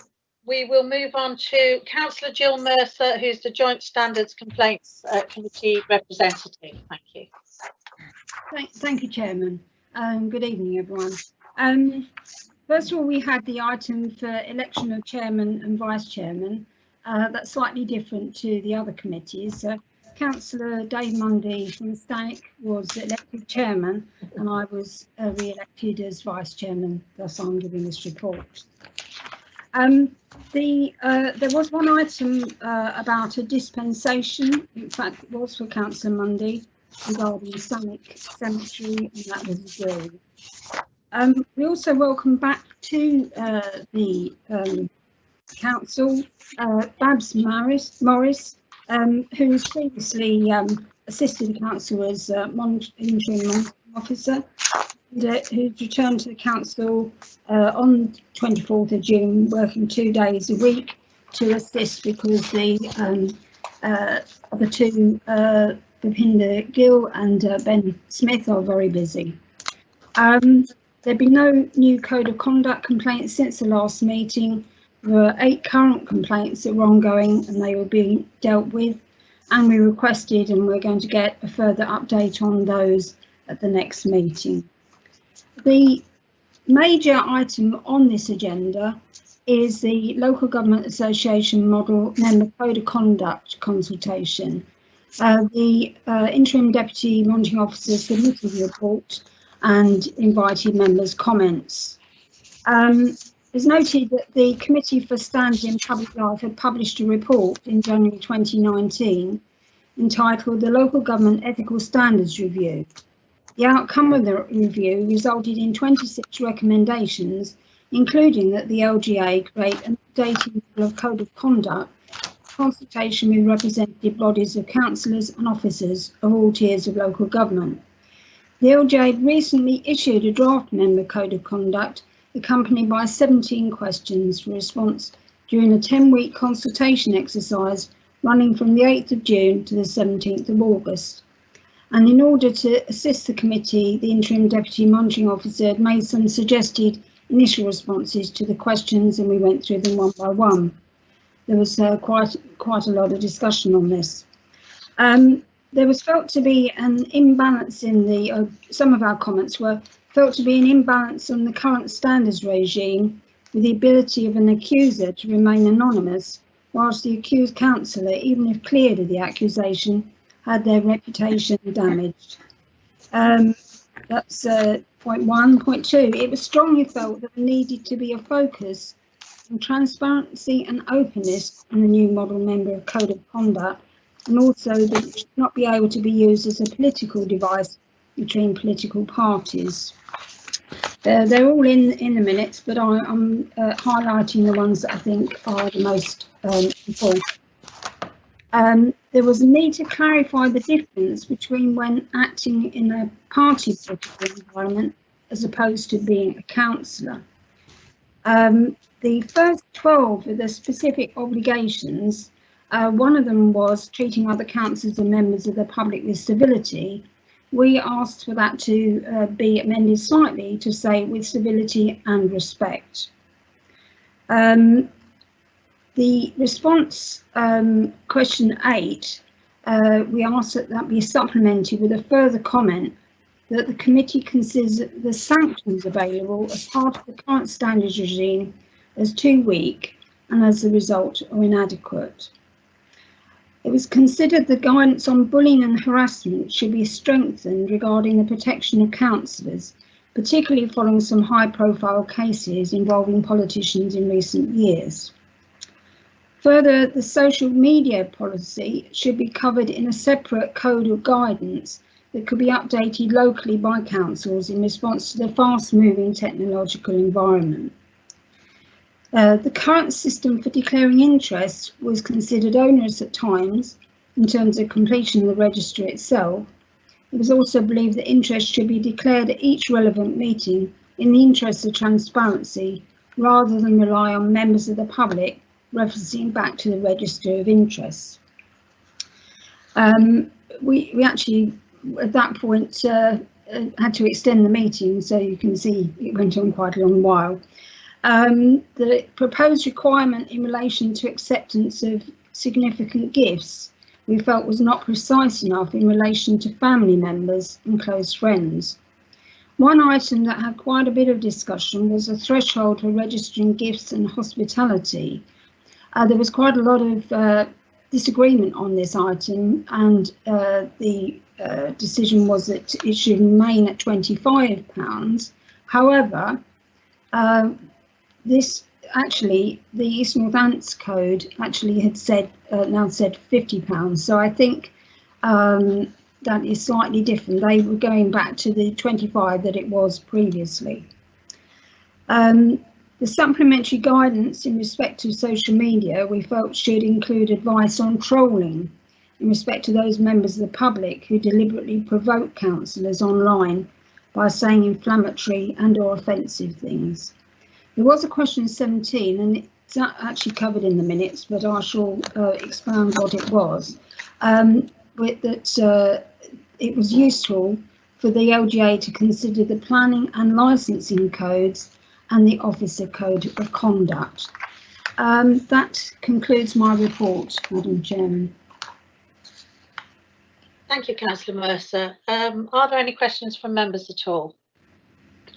we will move on to Councillor Jill Mercer, who's the Joint Standards Complaints Committee representative. Thank you. Thank you, Chairman. Good evening, everyone. First of all, we had the item for election of chairman and vice chairman. That's slightly different to the other committees. Councillor Dave Mundy from Stanwick was elected chairman and I was re-elected as vice chairman, thus I'm giving this report. There was one item about a dispensation, in fact it was for Councillor Mundy, regarding Stanwick Cemetery, and that was agreed. We also welcome back to the council Babs Morris, who was previously assisted the council as interim monitoring officer, who's returned to the council on 24th of June, working 2 days a week to assist because the other two, Bhupinder Gill and Ben Smith, are very busy. There've been no new code of conduct complaints since the last meeting. There were 8 current complaints that were ongoing and they were being dealt with, and we requested, and we're going to get a further update on those at the next meeting. The major item on this agenda is the Local Government Association Model Member Code of Conduct consultation. The Interim Deputy Monitoring Officer submitted the report and invited members' comments. It's noted that the Committee for Standards in Public Life had published a report in January 2019 entitled the Local Government Ethical Standards Review. The outcome of the review resulted in 26 recommendations, including that the LGA create an updated code of conduct, consultation with representative bodies of councillors and officers of all tiers of local government. The LGA recently issued a draft member code of conduct accompanied by 17 questions for response during a 10-week consultation exercise running from the 8th of June to the 17th of August. And in order to assist the committee, the Interim Deputy Monitoring Officer had made some suggested initial responses to the questions, and we went through them one by one. There was quite a lot of discussion on this. There was felt to be an imbalance in the, some of our comments were felt to be an imbalance on the current standards regime with the ability of an accuser to remain anonymous, whilst the accused councillor, even if cleared of the accusation, had their reputation damaged. That's point one. Point two, it was strongly felt that there needed to be a focus on transparency and openness in the new model member code of conduct, and also that it should not be able to be used as a political device between political parties. They're all in the minutes, but I'm highlighting the ones that I think are the most important. There was a need to clarify the difference between when acting in a party political environment as opposed to being a councillor. The first 12 of the specific obligations, one of them was treating other councillors and members of the public with civility. We asked for that to be amended slightly to say with civility and respect. The response, question 8, we asked that that be supplemented with a further comment that the committee considers the sanctions available as part of the current standards regime as too weak and as a result are inadequate. It was considered the guidance on bullying and harassment should be strengthened regarding the protection of councillors, particularly following some high-profile cases involving politicians in recent years. Further, the social media policy should be covered in a separate code of guidance that could be updated locally by councils in response to the fast-moving technological environment. The current system for declaring interest was considered onerous at times in terms of completion of the register itself. It was also believed that interest should be declared at each relevant meeting in the interest of transparency, rather than rely on members of the public referencing back to the register of interests. We actually, at that point, had to extend the meeting, so you can see it went on quite a long while. The proposed requirement in relation to acceptance of significant gifts we felt was not precise enough in relation to family members and close friends. One item that had quite a bit of discussion was a threshold for registering gifts and hospitality. There was quite a lot of disagreement on this item, and the decision was that it should remain at £25. However, this actually, the East Northants Code actually had said now said £50. So I think that is slightly different. They were going back to the 25 that it was previously. The supplementary guidance in respect to social media we felt should include advice on trolling in respect to those members of the public who deliberately provoke councillors online by saying inflammatory and or offensive things. There was a question 17, and it's actually covered in the minutes, but I shall expound what it was. It was useful for the LGA to consider the planning and licensing codes and the officer code of conduct. That concludes my report, Madam Chairman. Thank you, Councillor Mercer. Are there any questions from members at all?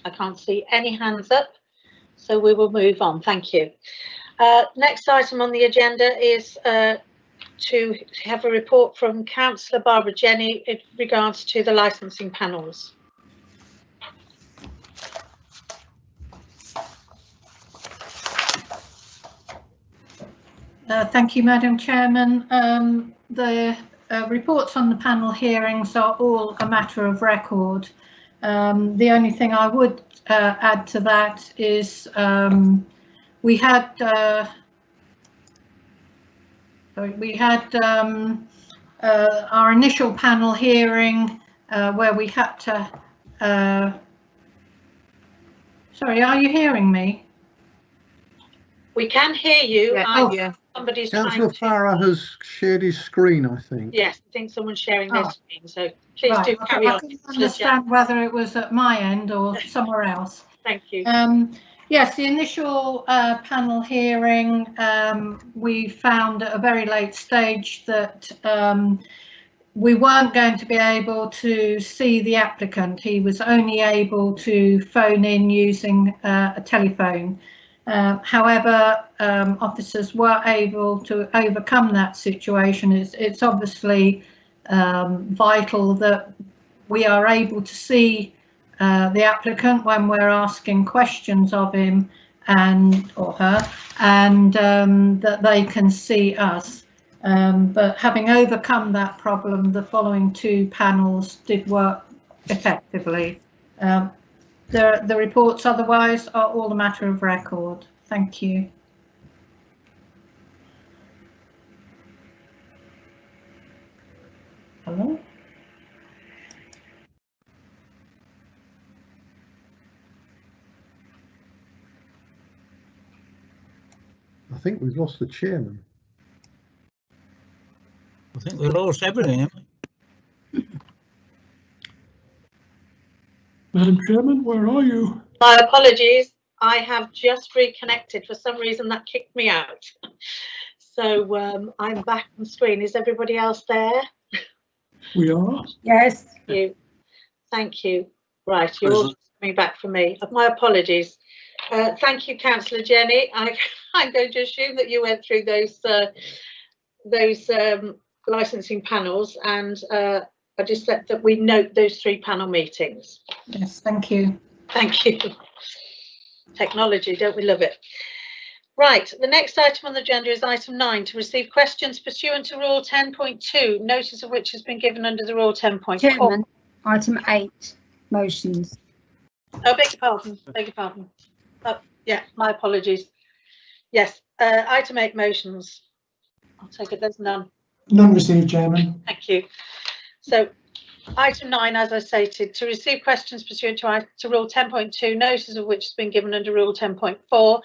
I can't see any hands up, so we will move on. Thank you. Next item on the agenda is to have a report from Councillor Barbara Jenny in regards to the licensing panels. Thank you, Madam Chairman. The reports on the panel hearings are all a matter of record. The only thing I would add to that is we had our initial panel hearing where we had to. Sorry, are you hearing me? We can hear you. Yeah. Somebody's Councillor Farrar has shared his screen, I think. Yes, I think someone's sharing their screen, so please Right, do carry on. I couldn't understand whether it was at my end or somewhere else. Thank you. Yes, the initial panel hearing, we found at a very late stage that we weren't going to be able to see the applicant. He was only able to phone in using a telephone. However, officers were able to overcome that situation. It's obviously vital that we are able to see the applicant when we're asking questions of him and or her, and that they can see us. But having overcome that problem, the following two panels did work effectively. The reports otherwise are all a matter of record. Thank you. Hello? I think we've lost the chairman. I think we lost everything. Madam Chairman, where are you? My apologies. I have just reconnected. For some reason that kicked me out. So I'm back on screen. Is everybody else there? We are. Yes. Thank you. Right, you're all coming back for me. My apologies. Thank you, Councillor Jenny. I'm going to assume that you went through those licensing panels, and I just said that we note those three panel meetings. Yes, thank you. Thank you. Technology, don't we love it? Right, the next item on the agenda is item 9, to receive questions pursuant to Rule 10.2, notice of which has been given under the Rule 10.4. Chairman, item 8, motions. Oh, beg your pardon, beg your pardon. Oh, yeah, my apologies. Yes, item 8, motions. I'll take it there's none. None received, Chairman. Thank you. So item 9, as I stated, to receive questions pursuant to Rule 10.2, notice of which has been given under Rule 10.4.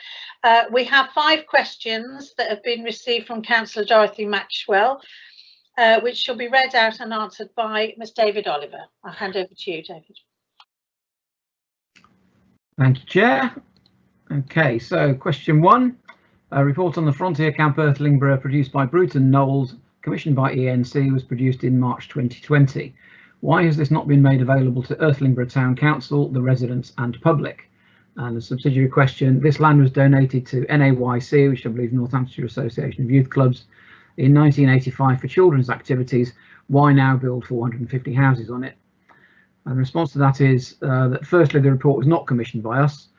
We have 5 questions that have been received from Councillor Dorothy Maxwell, which shall be read out and answered by Ms David Oliver. I'll hand over to you, David. Thank you, Chair. Okay, so question 1, a report on the Frontier Camp Earthlingborough produced by Bruton Knowles, commissioned by ENC, was produced in March 2020. Why has this not been made available to Earthlingborough Town Council, the residents and public? And a subsidiary question, this land was donated to NAYC, which I believe is Northamptonshire Association of Youth Clubs, in 1985 for children's activities. Why now build 450 houses on it? And the response to that is that firstly, the report was not commissioned by us.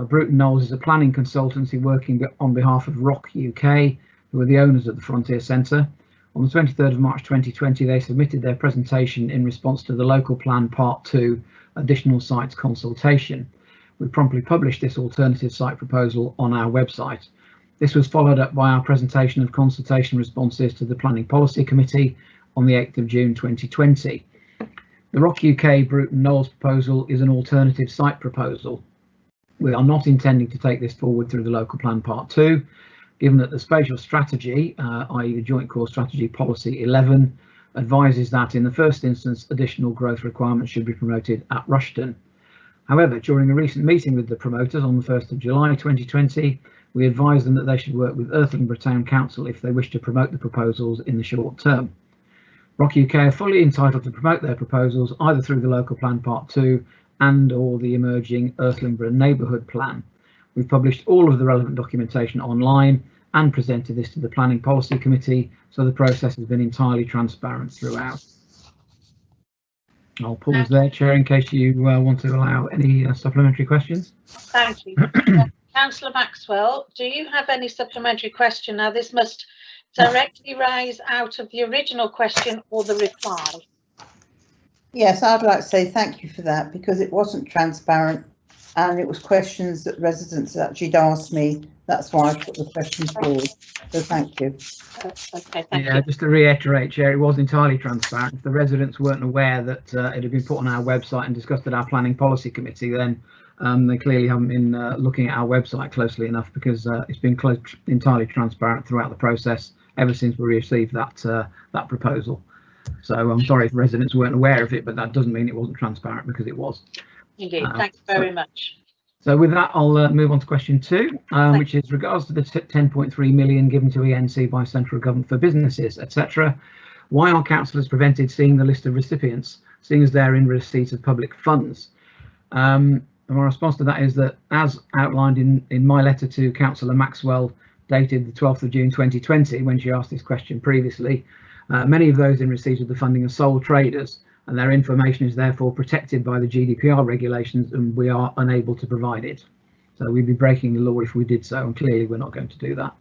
Bruton Knowles is a planning consultancy working on behalf of Rock UK, who are the owners of the Frontier Centre. On the 23rd of March 2020, they submitted their presentation in response to the Local Plan Part 2 Additional Sites Consultation. We promptly published this alternative site proposal on our website. This was followed up by our presentation of consultation responses to the Planning Policy Committee on the 8th of June 2020. The Rock UK Bruton Knowles proposal is an alternative site proposal. We are not intending to take this forward through the local plan part 2, given that the spatial strategy, i.e. the Joint Core Strategy Policy 11, advises that in the first instance additional growth requirements should be promoted at Rushton. However, during a recent meeting with the promoters on the 1st of July 2020, we advised them that they should work with Irthlingborough Town Council if they wish to promote the proposals in the short term. Rock UK are fully entitled to promote their proposals either through the local plan part 2 and or the emerging Irthlingborough neighbourhood plan. We've published all of the relevant documentation online and presented this to the Planning Policy Committee, so the process has been entirely transparent throughout. I'll pause there, Chair, in case you want to allow any supplementary questions. Thank you. Councillor Maxwell, do you have any supplementary question? Now, this must directly rise out of the original question or the reply. Yes, I'd like to say thank you for that, because it wasn't transparent and it was questions that residents actually asked me. That's why I put the question forward. So thank you. Okay, thank you. Just to reiterate, Chair, it was entirely transparent. If the residents weren't aware that it had been put on our website and discussed at our Planning Policy Committee, then they clearly haven't been looking at our website closely enough, because it's been entirely transparent throughout the process ever since we received that proposal. So I'm sorry if residents weren't aware of it, but that doesn't mean it wasn't transparent, because it was. Indeed, thank you very much. So with that, I'll move on to question 2, which is regards to the 10.3 million given to ENC by central government for businesses, etc. Why are councillors prevented seeing the list of recipients, seeing as they're in receipt of public funds? And my response to that is that, as outlined in my letter to Councillor Maxwell, dated the 12th of June 2020, when she asked this question previously, many of those in receipt of the funding are sole traders, and their information is therefore protected by the GDPR regulations, and we are unable to provide it. So we'd be breaking the law if we did so, and clearly we're not going to do that.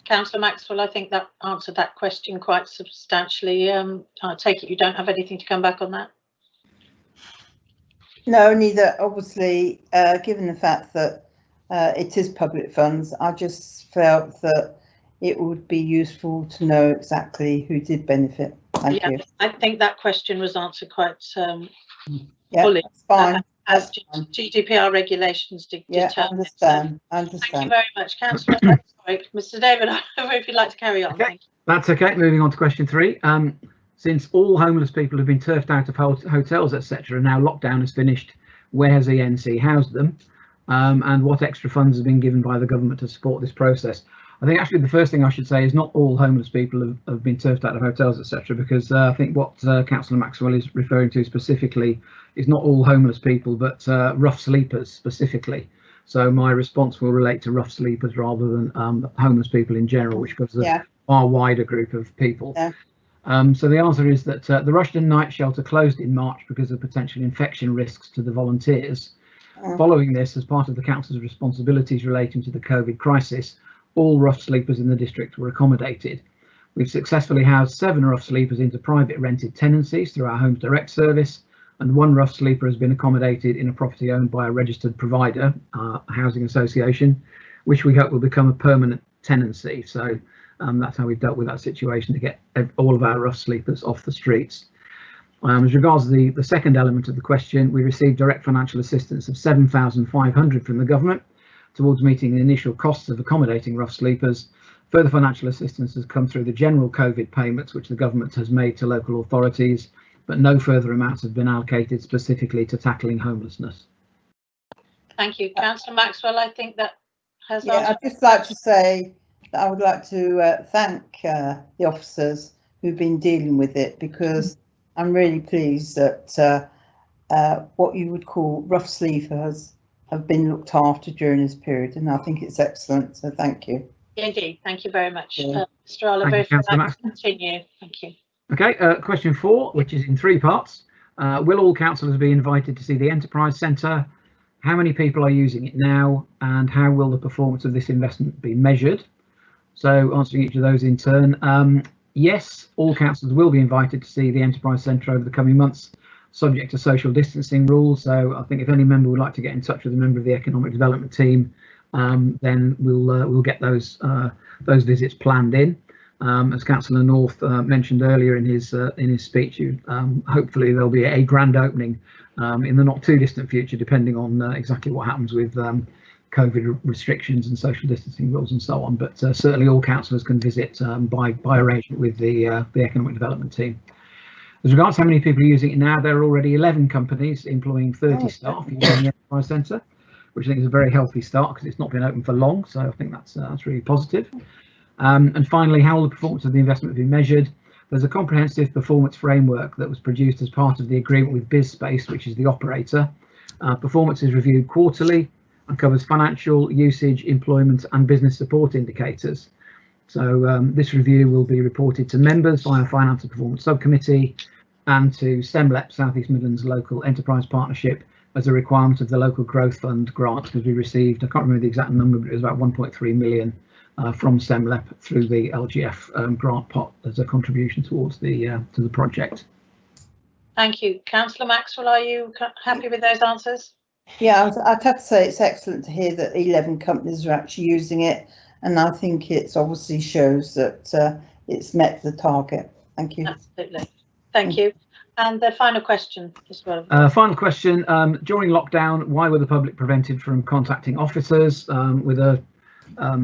Councillor Maxwell, I think that answered that question quite substantially. I take it you don't have anything to come back on that? No, only that obviously, given the fact that it is public funds, I just felt that it would be useful to know exactly who did benefit. Thank you. I think that question was answered quite fully. That's fine. As GDPR regulations determine. I understand. Thank you very much, Councillor. Sorry, Mr. David, I don't know if you'd like to carry on. Okay. That's okay. Moving on to question 3. Since all homeless people have been turfed out of hotels, etc., and now lockdown is finished, where has ENC housed them? And what extra funds have been given by the government to support this process? I think actually the first thing I should say is not all homeless people have been turfed out of hotels, etc., because I think what Councillor Maxwell is referring to specifically is not all homeless people, but rough sleepers specifically. So my response will relate to rough sleepers rather than homeless people in general, which covers a far wider group of people. So the answer is that the Rushton Night Shelter closed in March because of potential infection risks to the volunteers. Following this, as part of the council's responsibilities relating to the COVID crisis, all rough sleepers in the district were accommodated. We've successfully housed 7 rough sleepers into private rented tenancies through our Homes Direct service, and 1 rough sleeper has been accommodated in a property owned by a registered provider, a housing association, which we hope will become a permanent tenancy. So that's how we've dealt with that situation, to get all of our rough sleepers off the streets. As regards the second element of the question, we received direct financial assistance of £7,500 from the government towards meeting the initial costs of accommodating rough sleepers. Further financial assistance has come through the general COVID payments, which the government has made to local authorities, but no further amounts have been allocated specifically to tackling homelessness. Thank you. Councillor Maxwell, I think that has I'd just like to say that I would like to thank the officers who've been dealing with it, because I'm really pleased that what you would call rough sleepers have been looked after during this period, and I think it's excellent, so thank you. Indeed, thank you very much. Mr. Oliver, if you'd like to continue. Thank you. Okay, question 4, which is in 3 parts. Will all councillors be invited to see the Enterprise Centre? How many people are using it now, and how will the performance of this investment be measured? So answering each of those in turn, yes, all councillors will be invited to see the Enterprise Centre over the coming months, subject to social distancing rules. So I think if any member would like to get in touch with a member of the economic development team, then we'll get those visits planned in. As Councillor North mentioned earlier in his speech, hopefully there'll be a grand opening in the not too distant future, depending on exactly what happens with COVID restrictions and social distancing rules and so on. But certainly all councillors can visit by arrangement with the economic development team. As regards how many people are using it now, there are already 11 companies employing 30 staff using the Enterprise Centre, which I think is a very healthy start because it's not been open for long. So I think that's really positive. And finally, how will the performance of the investment be measured? There's a comprehensive performance framework that was produced as part of the agreement with BizSpace, which is the operator. Performance is reviewed quarterly and covers financial, usage, employment and business support indicators. So this review will be reported to members via Finance and Performance Subcommittee and to SEMLEP, South East Midlands Local Enterprise Partnership, as a requirement of the Local Growth Fund grant, because we received, I can't remember the exact number, but it was about 1.3 million from SEMLEP through the LGF grant pot as a contribution towards the to the project. Thank you. Councillor Maxwell, are you happy with those answers? Yeah, I'd have to say it's excellent to hear that 11 companies are actually using it, and I think it obviously shows that it's met the target. Thank you. Absolutely. Thank you. And the final question as well. Final question. During lockdown, why were the public prevented from contacting officers? With a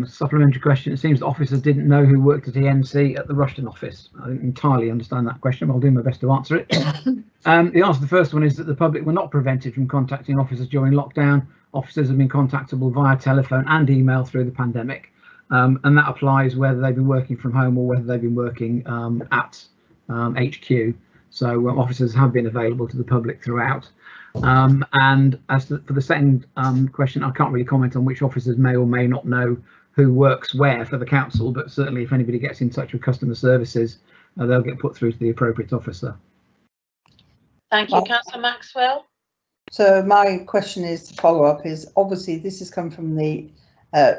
supplementary question, it seems that officers didn't know who worked at ENC at the Rushton office. I don't entirely understand that question, but I'll do my best to answer it. The answer to the first one is that the public were not prevented from contacting officers during lockdown. Officers have been contactable via telephone and email through the pandemic, and that applies whether they've been working from home or whether they've been working at HQ. So officers have been available to the public throughout. And as for the second question, I can't really comment on which officers may or may not know who works where for the council, but certainly if anybody gets in touch with customer services, they'll get put through to the appropriate officer. Thank you, Councillor Maxwell. So my question is, to follow up, is obviously this has come from the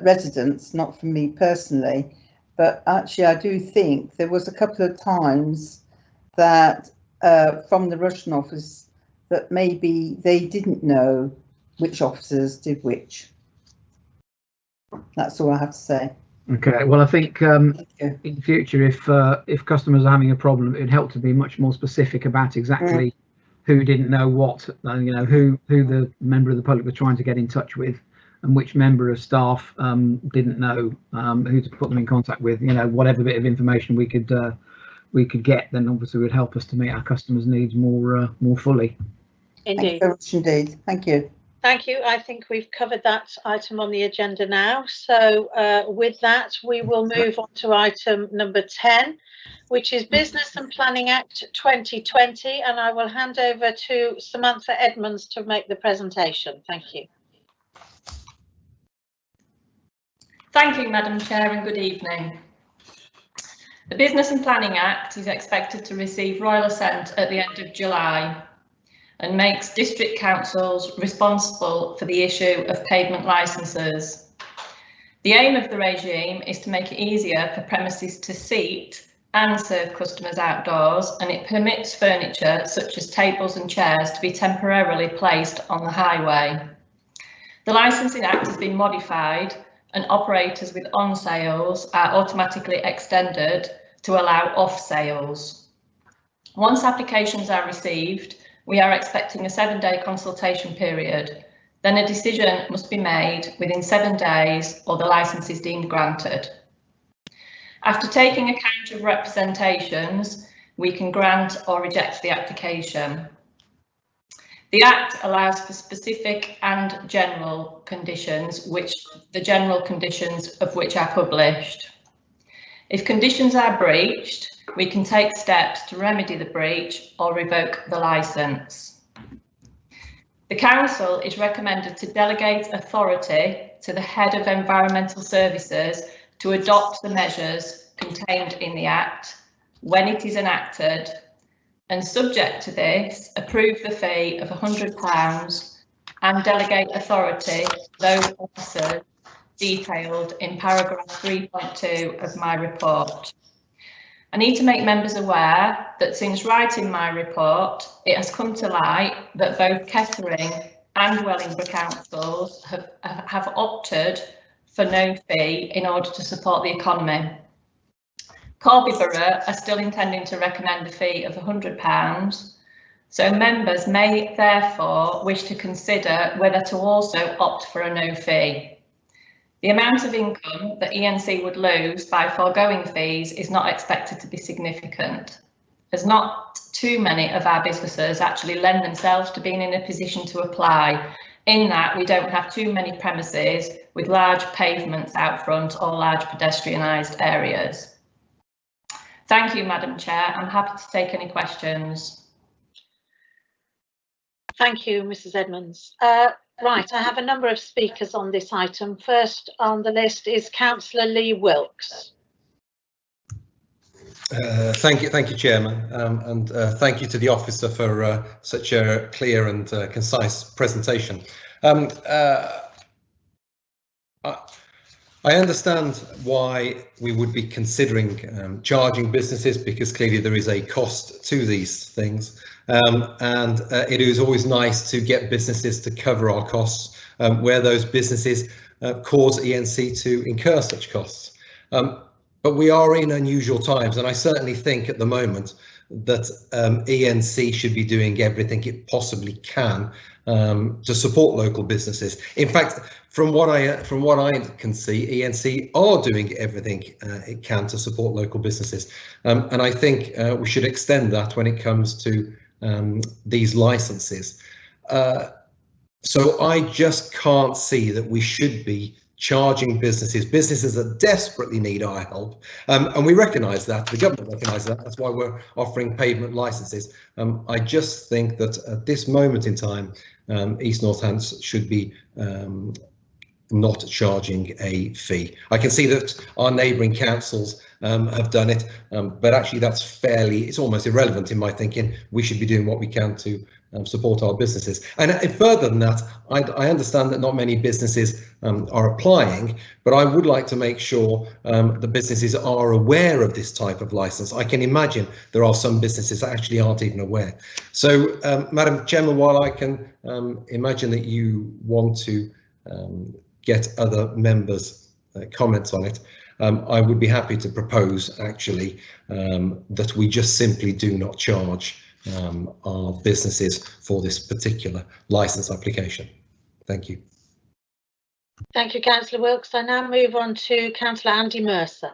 residents, not from me personally, but actually I do think there was a couple of times that from the Rushton office that maybe they didn't know which officers did which. That's all I have to say. Okay, well, I think in future, if customers are having a problem, it'd help to be much more specific about exactly who didn't know what, you know, who the member of the public was trying to get in touch with, and which member of staff didn't know who to put them in contact with. You know, whatever bit of information we could get, then obviously would help us to meet our customers' needs more fully. Indeed. Thank you very much indeed. Thank you. Thank you. I think we've covered that item on the agenda now. So with that, we will move on to item number 10, which is Business and Planning Act 2020. And I will hand over to Samantha Edmonds to make the presentation. Thank you. Thank you, Madam Chair, and good evening. The Business and Planning Act is expected to receive royal assent at the end of July and makes district councils responsible for the issue of pavement licences. The aim of the regime is to make it easier for premises to seat and serve customers outdoors, and it permits furniture such as tables and chairs to be temporarily placed on the highway. The Licensing Act has been modified and operators with on sales are automatically extended to allow off sales. Once applications are received, we are expecting a 7-day consultation period. Then a decision must be made within 7 days or the licence is deemed granted. After taking account of representations, we can grant or reject the application. The Act allows for specific and general conditions, which the general conditions of which are published. If conditions are breached, we can take steps to remedy the breach or revoke the licence. The Council is recommended to delegate authority to the Head of Environmental Services to adopt the measures contained in the Act when it is enacted, and subject to this, approve the fee of £100 and delegate authority to those officers detailed in paragraph 3.2 of my report. I need to make members aware that since writing my report, it has come to light that both Kettering and Wellingborough councils have opted for no fee in order to support the economy. Corby Borough are still intending to recommend a fee of £100, so members may therefore wish to consider whether to also opt for a no fee. The amount of income that ENC would lose by foregoing fees is not expected to be significant, as not too many of our businesses actually lend themselves to being in a position to apply, in that we don't have too many premises with large pavements out front or large pedestrianised areas. Thank you, Madam Chair. I'm happy to take any questions. Thank you, Mrs. Edmonds. Right, I have a number of speakers on this item. First on the list is Councillor Lee Wilkes. Thank you, Chairman, and thank you to the officer for such a clear and concise presentation. I understand why we would be considering charging businesses, because clearly there is a cost to these things, and it is always nice to get businesses to cover our costs where those businesses cause ENC to incur such costs. But we are in unusual times, and I certainly think at the moment that ENC should be doing everything it possibly can to support local businesses. In fact, from what I can see, ENC are doing everything it can to support local businesses, and I think we should extend that when it comes to these licenses. So I just can't see that we should be charging businesses that desperately need our help, and we recognise that, the government recognises that, that's why we're offering pavement licenses. I just think that at this moment in time, East Northants should be not charging a fee. I can see that our neighbouring councils have done it, but actually that's it's almost irrelevant in my thinking. We should be doing what we can to support our businesses. And further than that, I understand that not many businesses are applying, but I would like to make sure the businesses are aware of this type of license. I can imagine there are some businesses that actually aren't even aware. So, Madam Chairman, while I can imagine that you want to get other members' comments on it, I would be happy to propose actually that we just simply do not charge our businesses for this particular licence application. Thank you. Thank you, Councillor Wilkes. I now move on to Councillor Andy Mercer.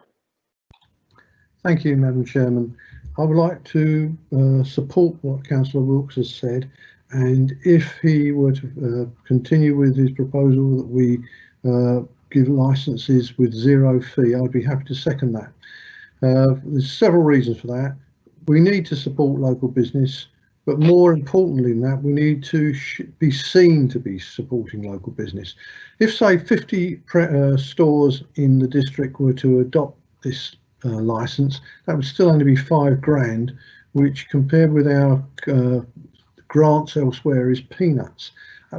Thank you, Madam Chairman. I would like to support what Councillor Wilkes has said, and if he were to continue with his proposal that we give licences with zero fee, I'd be happy to second that. There's several reasons for that. We need to support local business, but more importantly than that, we need to be seen to be supporting local business. If, say, 50 stores in the district were to adopt this licence, that would still only be £5,000, which compared with our grants elsewhere is peanuts.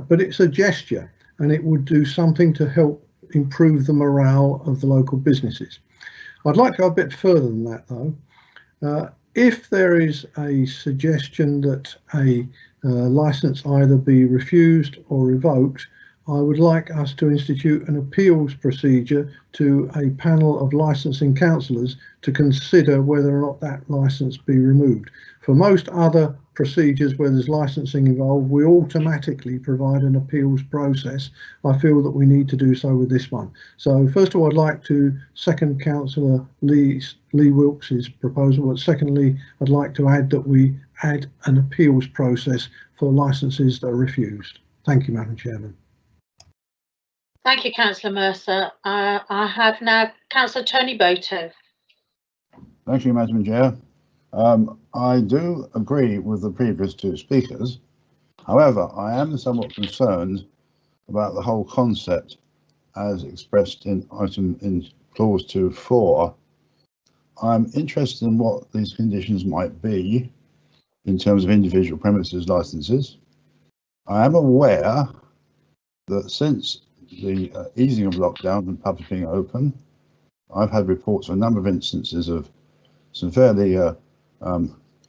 But it's a gesture, and it would do something to help improve the morale of the local businesses. I'd like to go a bit further than that, though. If there is a suggestion that a licence either be refused or revoked, I would like us to institute an appeals procedure to a panel of licensing councillors to consider whether or not that licence be removed. For most other procedures where there's licensing involved, we automatically provide an appeals process. I feel that we need to do so with this one. So first of all, I'd like to second Councillor Lee Wilkes's proposal, but secondly, I'd like to add that we add an appeals process for licences that are refused. Thank you, Madam Chairman. Thank you, Councillor Mercer. I have now Councillor Tony Boto. Thank you, Madam Chair. I do agree with the previous two speakers. However, I am somewhat concerned about the whole concept as expressed in clause 2.4. I'm interested in what these conditions might be in terms of individual premises licenses. I am aware that since the easing of lockdown and pubs being open, I've had reports of a number of instances of some fairly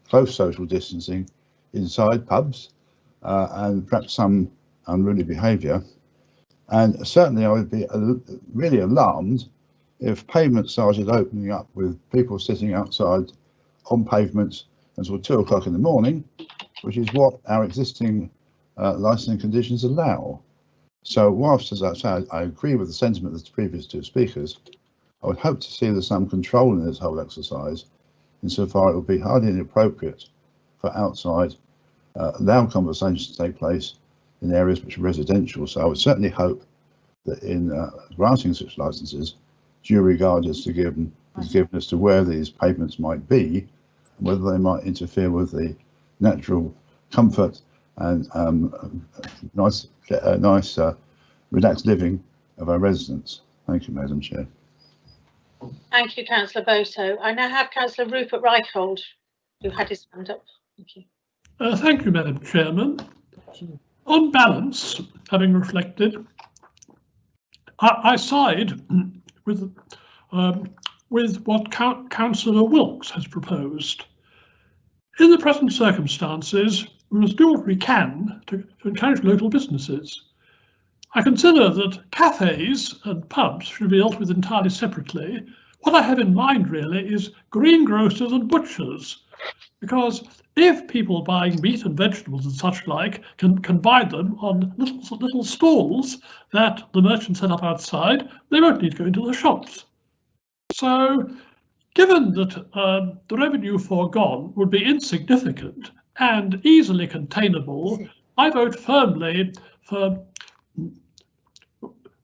close social distancing inside pubs and perhaps some unruly behaviour. And certainly I would be really alarmed if pavement started opening up with people sitting outside on pavements until 2 o'clock in the morning, which is what our existing licensing conditions allow. So whilst, as I say, I agree with the sentiment of the previous two speakers, I would hope to see there's some control in this whole exercise, insofar it would be highly inappropriate for outside loud conversations to take place in areas which are residential. So I would certainly hope that in granting such licenses, due regard is given as to where these pavements might be, and whether they might interfere with the natural comfort and nice relaxed living of our residents. Thank you, Madam Chair. Thank you, Councillor Boto. I now have Councillor Rupert Reichhold, who had his hand up. Thank you. Thank you, Madam Chairman. On balance, having reflected, I side with what Councillor Wilkes has proposed. In the present circumstances, we must do what we can to encourage local businesses. I consider that cafes and pubs should be dealt with entirely separately. What I have in mind really is greengrocers and butchers, because if people buying meat and vegetables and such like can buy them on little stalls that the merchants set up outside, they won't need to go into the shops. So, given that the revenue foregone would be insignificant and easily containable, I vote firmly for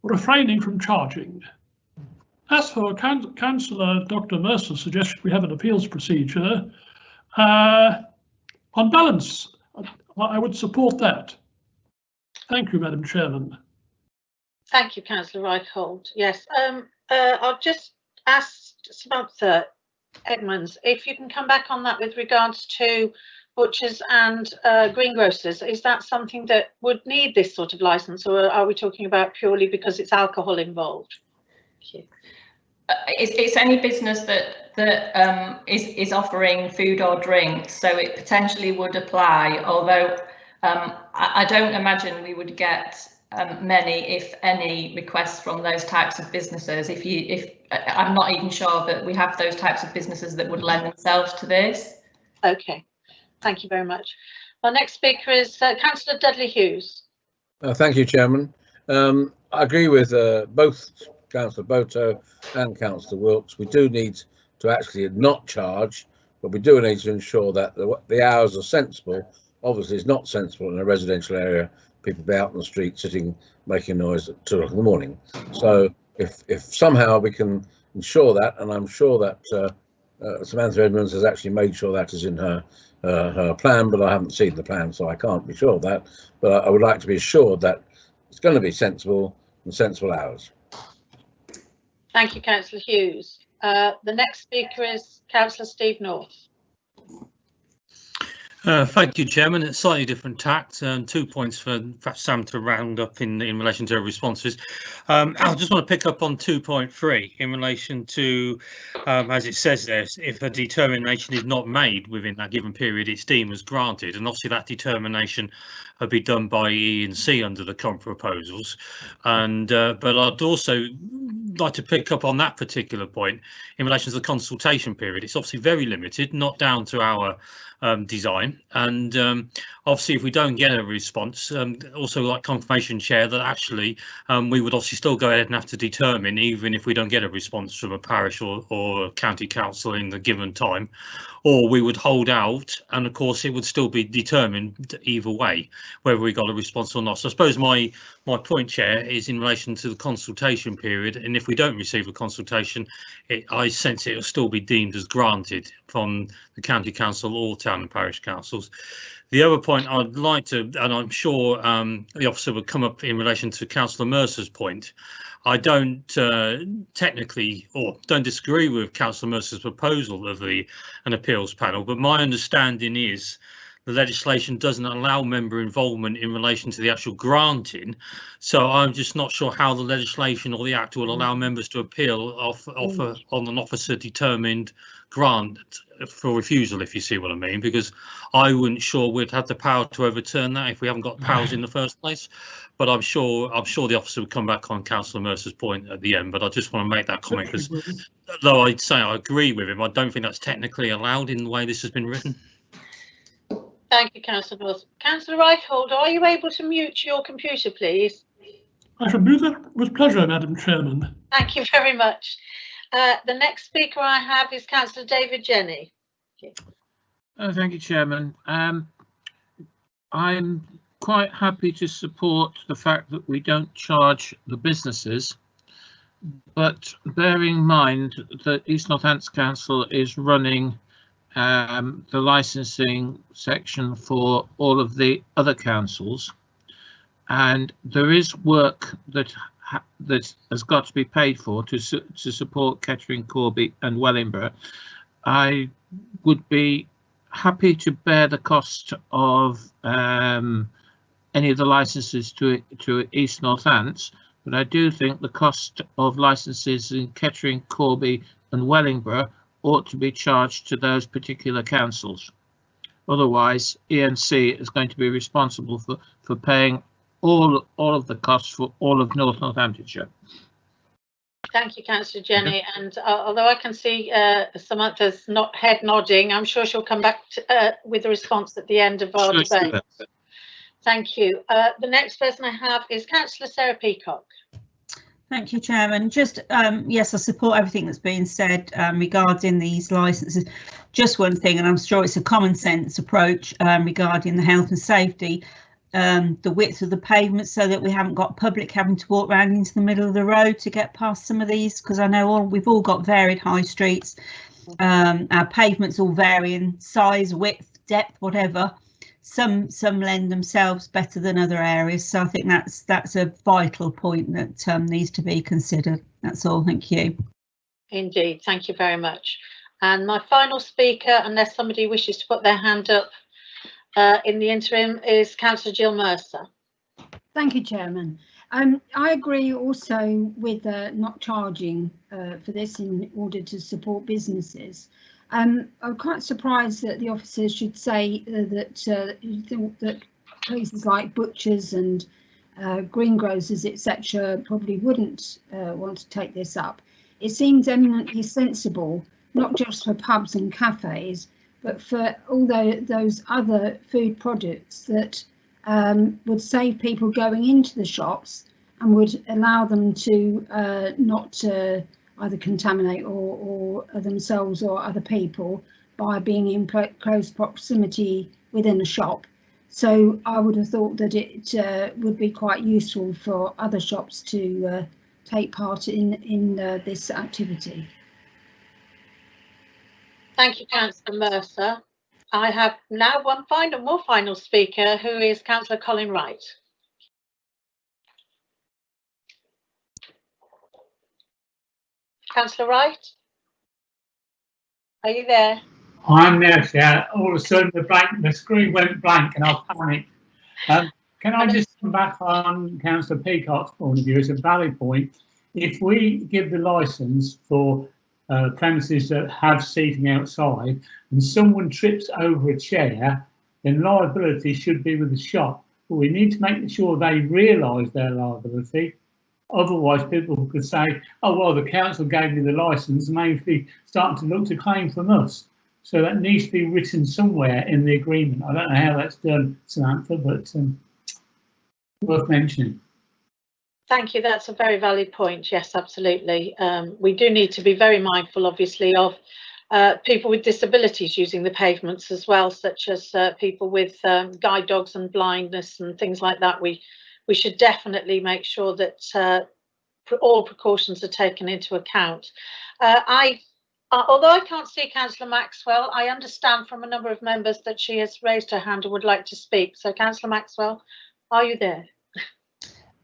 refraining from charging. As for Councillor Dr. Mercer's suggestion we have an appeals procedure, on balance, I would support that. Thank you, Madam Chairman. Thank you, Councillor Reichhold. Yes, I'll just ask Samantha Edmonds if you can come back on that with regards to butchers and greengrocers. Is that something that would need this sort of licence, or are we talking about purely because it's alcohol involved? Thank you. It's any business that is offering food or drink, so it potentially would apply, although I don't imagine we would get many, if any, requests from those types of businesses. I'm not even sure that we have those types of businesses that would lend themselves to this. Okay, thank you very much. Our next speaker is Councillor Dudley Hughes. Thank you, Chairman. I agree with both Councillor Boto and Councillor Wilkes. We do need to actually not charge, but we do need to ensure that the hours are sensible. Obviously, it's not sensible in a residential area. People be out on the street sitting, making noise at 2 o'clock in the morning. So if somehow we can ensure that, and I'm sure that Samantha Edmonds has actually made sure that is in her plan, but I haven't seen the plan, so I can't be sure of that. But I would like to be assured that it's going to be sensible and sensible hours. Thank you, Councillor Hughes. The next speaker is Councillor Steve North. Thank you, Chairman. It's slightly different tact. 2 points for Sam to round up in relation to her responses. I just want to pick up on 2.3 in relation to, as it says there, if a determination is not made within that given period, it's deemed as granted, and obviously that determination will be done by E&C under the current proposals. And but I'd also like to pick up on that particular point in relation to the consultation period. It's obviously very limited, not down to our design, and obviously if we don't get a response, also like confirmation, Chair, that actually we would obviously still go ahead and have to determine, even if we don't get a response from a parish or a county council in the given time, or we would hold out, and of course it would still be determined either way whether we got a response or not. So I suppose my point, Chair, is in relation to the consultation period, and if we don't receive a consultation, I sense it will still be deemed as granted from the county council or town and parish councils. The other point I'd like to, and I'm sure the officer would come up in relation to Councillor Mercer's point, I don't technically or don't disagree with Councillor Mercer's proposal of an appeals panel, but my understanding is the legislation doesn't allow member involvement in relation to the actual granting. So I'm just not sure how the legislation or the act will allow members to appeal on an officer determined grant for refusal, if you see what I mean, because I wasn't sure we'd have the power to overturn that if we haven't got powers in the first place. But I'm sure the officer would come back on Councillor Mercer's point at the end. But I just want to make that comment because, though I'd say I agree with him, I don't think that's technically allowed in the way this has been written. Thank you, Councillor North. Councillor Reichhold, are you able to mute your computer, please? I shall do that with pleasure, Madam Chairman. Thank you very much. The next speaker I have is Councillor David Jenny. Thank you, Chairman. I'm quite happy to support the fact that we don't charge the businesses, but bearing in mind that East Northants Council is running the licensing section for all of the other councils, and there is work that has got to be paid for to support Kettering, Corby and Wellingborough. I would be happy to bear the cost of any of the licenses to East Northants, but I do think the cost of licenses in Kettering, Corby and Wellingborough ought to be charged to those particular councils. Otherwise, ENC is going to be responsible for paying all of the costs for all of North Northamptonshire. Thank you, Councillor Jenny. And although I can see Samantha's head nodding, I'm sure she'll come back with a response at the end of our debate. Thank you. The next person I have is Councillor Sarah Peacock. Thank you, Chairman. Just yes, I support everything that's been said regarding these licenses. Just one thing, and I'm sure it's a common sense approach regarding the health and safety, the width of the pavement, so that we haven't got public having to walk around into the middle of the road to get past some of these, because I know we've all got varied high streets. Our pavements all vary in size, width, depth, whatever. Some lend themselves better than other areas, so I think that's a vital point that needs to be considered. That's all. Thank you. Indeed, thank you very much. And my final speaker, unless somebody wishes to put their hand up in the interim, is Councillor Jill Mercer. Thank you, Chairman. I agree also with not charging for this in order to support businesses. I'm quite surprised that the officers should say that places like butchers and greengrocers, etc., probably wouldn't want to take this up. It seems eminently sensible, not just for pubs and cafes, but for all those other food products that would save people going into the shops and would allow them to not either contaminate or themselves or other people by being in close proximity within a shop. So I would have thought that it would be quite useful for other shops to take part in this activity. Thank you, Councillor Mercer. I have now one more final speaker, who is Councillor Colin Wright. Councillor Wright, are you there? I'm there, Chair. All of a sudden the screen went blank and I panicked. Can I just come back on Councillor Peacock's point of view? It's a valid point. If we give the licence for premises that have seating outside and someone trips over a chair, then liability should be with the shop. But we need to make sure they realise their liability. Otherwise, people could say, oh, well, the council gave me the licence, and maybe starting to look to claim from us. So that needs to be written somewhere in the agreement. I don't know how that's done, Samantha, but worth mentioning. Thank you. That's a very valid point. Yes, absolutely. We do need to be very mindful, obviously, of people with disabilities using the pavements as well, such as people with guide dogs and blindness and things like that. We should definitely make sure that all precautions are taken into account. Although I can't see Councillor Maxwell, I understand from a number of members that she has raised her hand and would like to speak. So, Councillor Maxwell, are you there?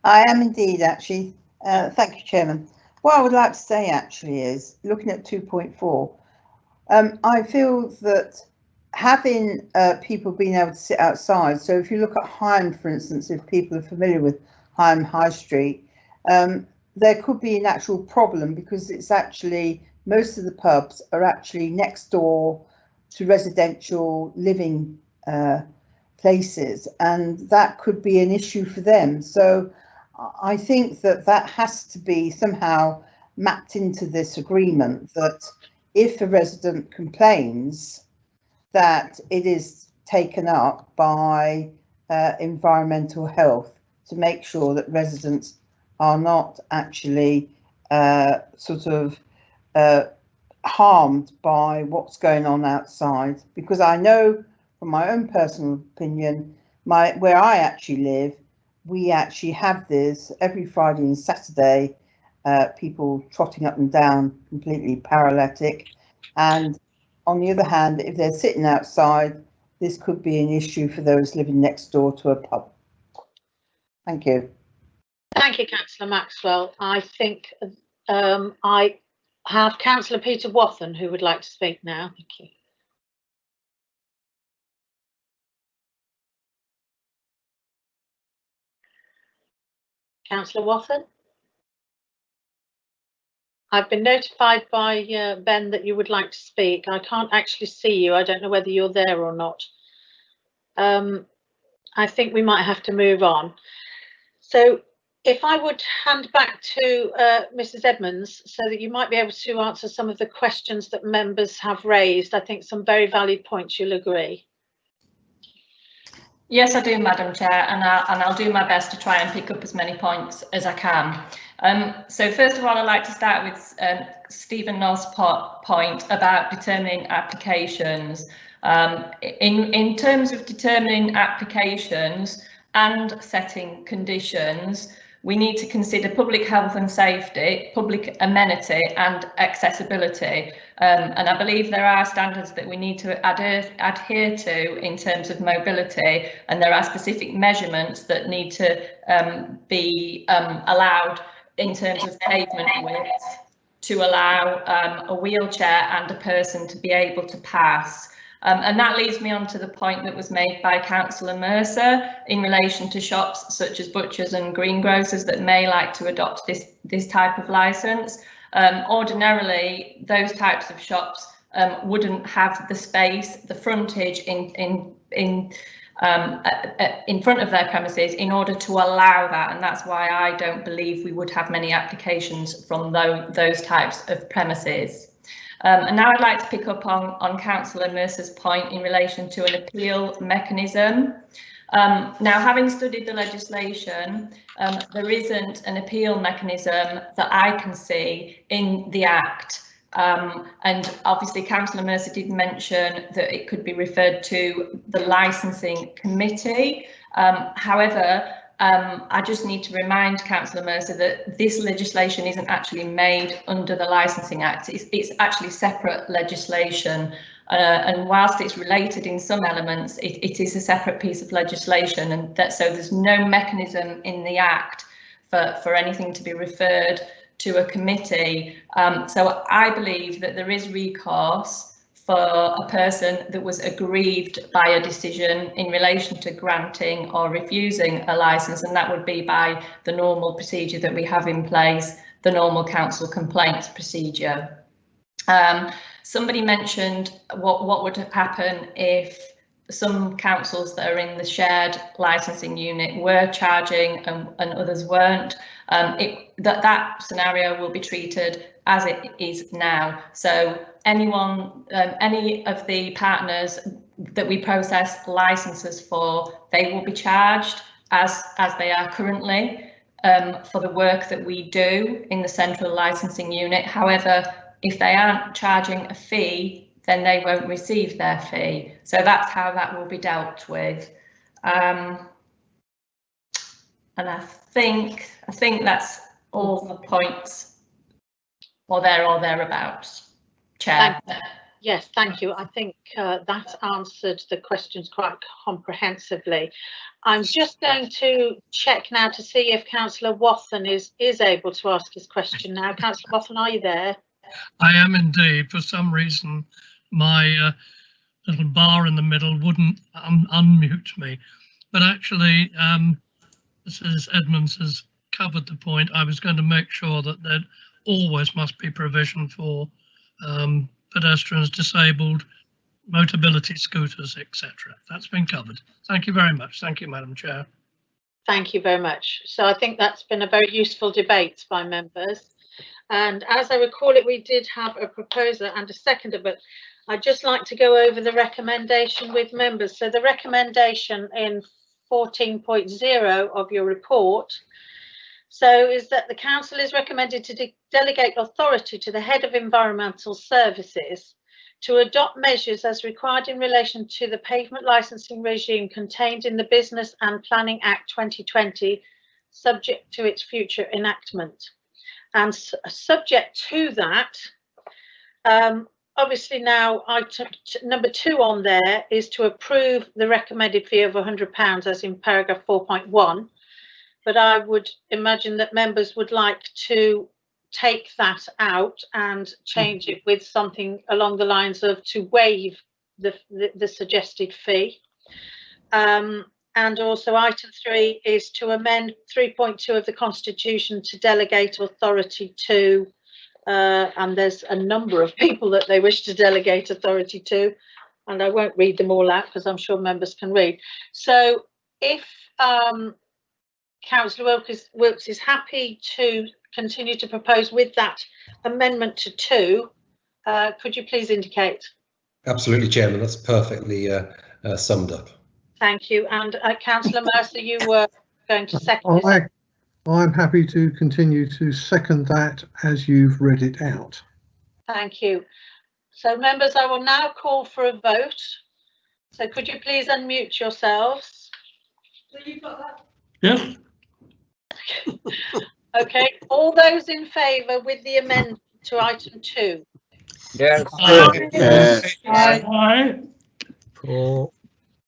I am indeed, actually. Thank you, Chairman. What I would like to say, actually, is looking at 2.4, I feel that having people being able to sit outside. So if you look at Higham, for instance, if people are familiar with Higham High Street, there could be an actual problem because it's actually, most of the pubs are actually next door to residential living places, and that could be an issue for them. So I think that that has to be somehow mapped into this agreement, that if a resident complains, that it is taken up by environmental health to make sure that residents are not actually harmed by what's going on outside. Because I know from my own personal opinion, where I actually live, we actually have this every Friday and Saturday, people trotting up and down completely paralytic. And on the other hand, if they're sitting outside, this could be an issue for those living next door to a pub. Thank you. Thank you, Councillor Maxwell. I think I have Councillor Peter Wathen who would like to speak now. Thank you. Councillor Wathen? I've been notified by Ben that you would like to speak. I can't actually see you. I don't know whether you're there or not. I think we might have to move on. So if I would hand back to Mrs. Edmonds so that you might be able to answer some of the questions that members have raised. I think some very valid points, you'll agree. Yes, I do, Madam Chair, and I'll do my best to try and pick up as many points as I can. So first of all, I'd like to start with Stephen Noll's point about determining applications. In terms of determining applications and setting conditions, we need to consider public health and safety, public amenity and accessibility. And I believe there are standards that we need to adhere to in terms of mobility, and there are specific measurements that need to be allowed in terms of pavement width to allow a wheelchair and a person to be able to pass. And that leads me on to the point that was made by Councillor Mercer in relation to shops such as butchers and greengrocers that may like to adopt this type of licence. Ordinarily, those types of shops wouldn't have the space, the frontage in front of their premises in order to allow that, and that's why I don't believe we would have many applications from those types of premises. And now I'd like to pick up on Councillor Mercer's point in relation to an appeal mechanism. Now, having studied the legislation, there isn't an appeal mechanism that I can see in the Act. And obviously Councillor Mercer did mention that it could be referred to the licensing committee. However, I just need to remind Councillor Mercer that this legislation isn't actually made under the Licensing Act. It's actually separate legislation, and whilst it's related in some elements, it is a separate piece of legislation, and so there's no mechanism in the Act for anything to be referred to a committee. So I believe that there is recourse for a person that was aggrieved by a decision in relation to granting or refusing a licence, and that would be by the normal procedure that we have in place, the normal council complaints procedure. Somebody mentioned what would happen if some councils that are in the shared licensing unit were charging and others weren't. That scenario will be treated as it is now. So anyone, any of the partners that we process licenses for, they will be charged as they are currently for the work that we do in the central licensing unit. However, if they aren't charging a fee, then they won't receive their fee. So that's how that will be dealt with. And I think that's all the points, or there or thereabouts. Chair. Yes, thank you. I think that answered the questions quite comprehensively. I'm just going to check now to see if Councillor Wathen is able to ask his question now. Councillor Wathen, are you there? I am indeed. For some reason, my little bar in the middle wouldn't unmute me. But actually, Mrs. Edmonds has covered the point. I was going to make sure that there always must be provision for pedestrians, disabled, mobility scooters, etc. That's been covered. Thank you very much. Thank you, Madam Chair. Thank you very much. So I think that's been a very useful debate by members. And as I recall it, we did have a proposer and a seconder, but I'd just like to go over the recommendation with members. So the recommendation in 14.0 of your report is that the council is recommended to delegate authority to the head of environmental services to adopt measures as required in relation to the pavement licensing regime contained in the Business and Planning Act 2020, subject to its future enactment. And subject to that, obviously now item number 2 on there is to approve the recommended fee of £100 as in paragraph 4.1. But I would imagine that members would like to take that out and change it with something along the lines of to waive the suggested fee. And also item 3 is to amend 3.2 of the Constitution to delegate authority to, and there's a number of people that they wish to delegate authority to, and I won't read them all out because I'm sure members can read. So if Councillor Wilkes is happy to continue to propose with that amendment to 2, could you please indicate? Absolutely, Chairman. That's perfectly summed up. Thank you. And Councillor Mercer, you were going to second this. I'm happy to continue to second that as you've read it out. Thank you. So members, I will now call for a vote. So could you please unmute yourselves? So you've got that? Yes. Okay, all those in favour with the amendment to item 2? Yes. Yes. Aye. Aye.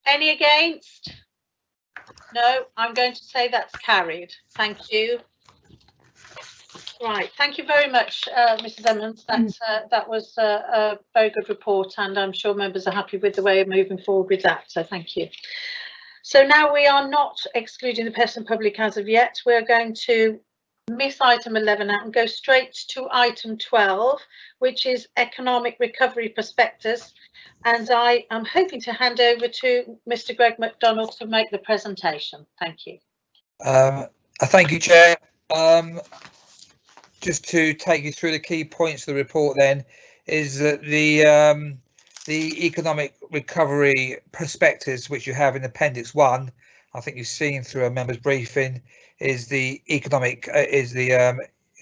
Any against? No, I'm going to say that's carried. Thank you. Right, thank you very much, Mrs. Emmons. That was a very good report, and I'm sure members are happy with the way of moving forward with that, so thank you. So now we are not excluding the person public as of yet. We're going to miss item 11 out and go straight to item 12, which is economic recovery prospectus. And I am hoping to hand over to Mr. Greg McDonald to make the presentation. Thank you. Thank you, Chair. Just to take you through the key points of the report then, is that the economic recovery prospectus, which you have in Appendix 1, I think you've seen through a member's briefing, is the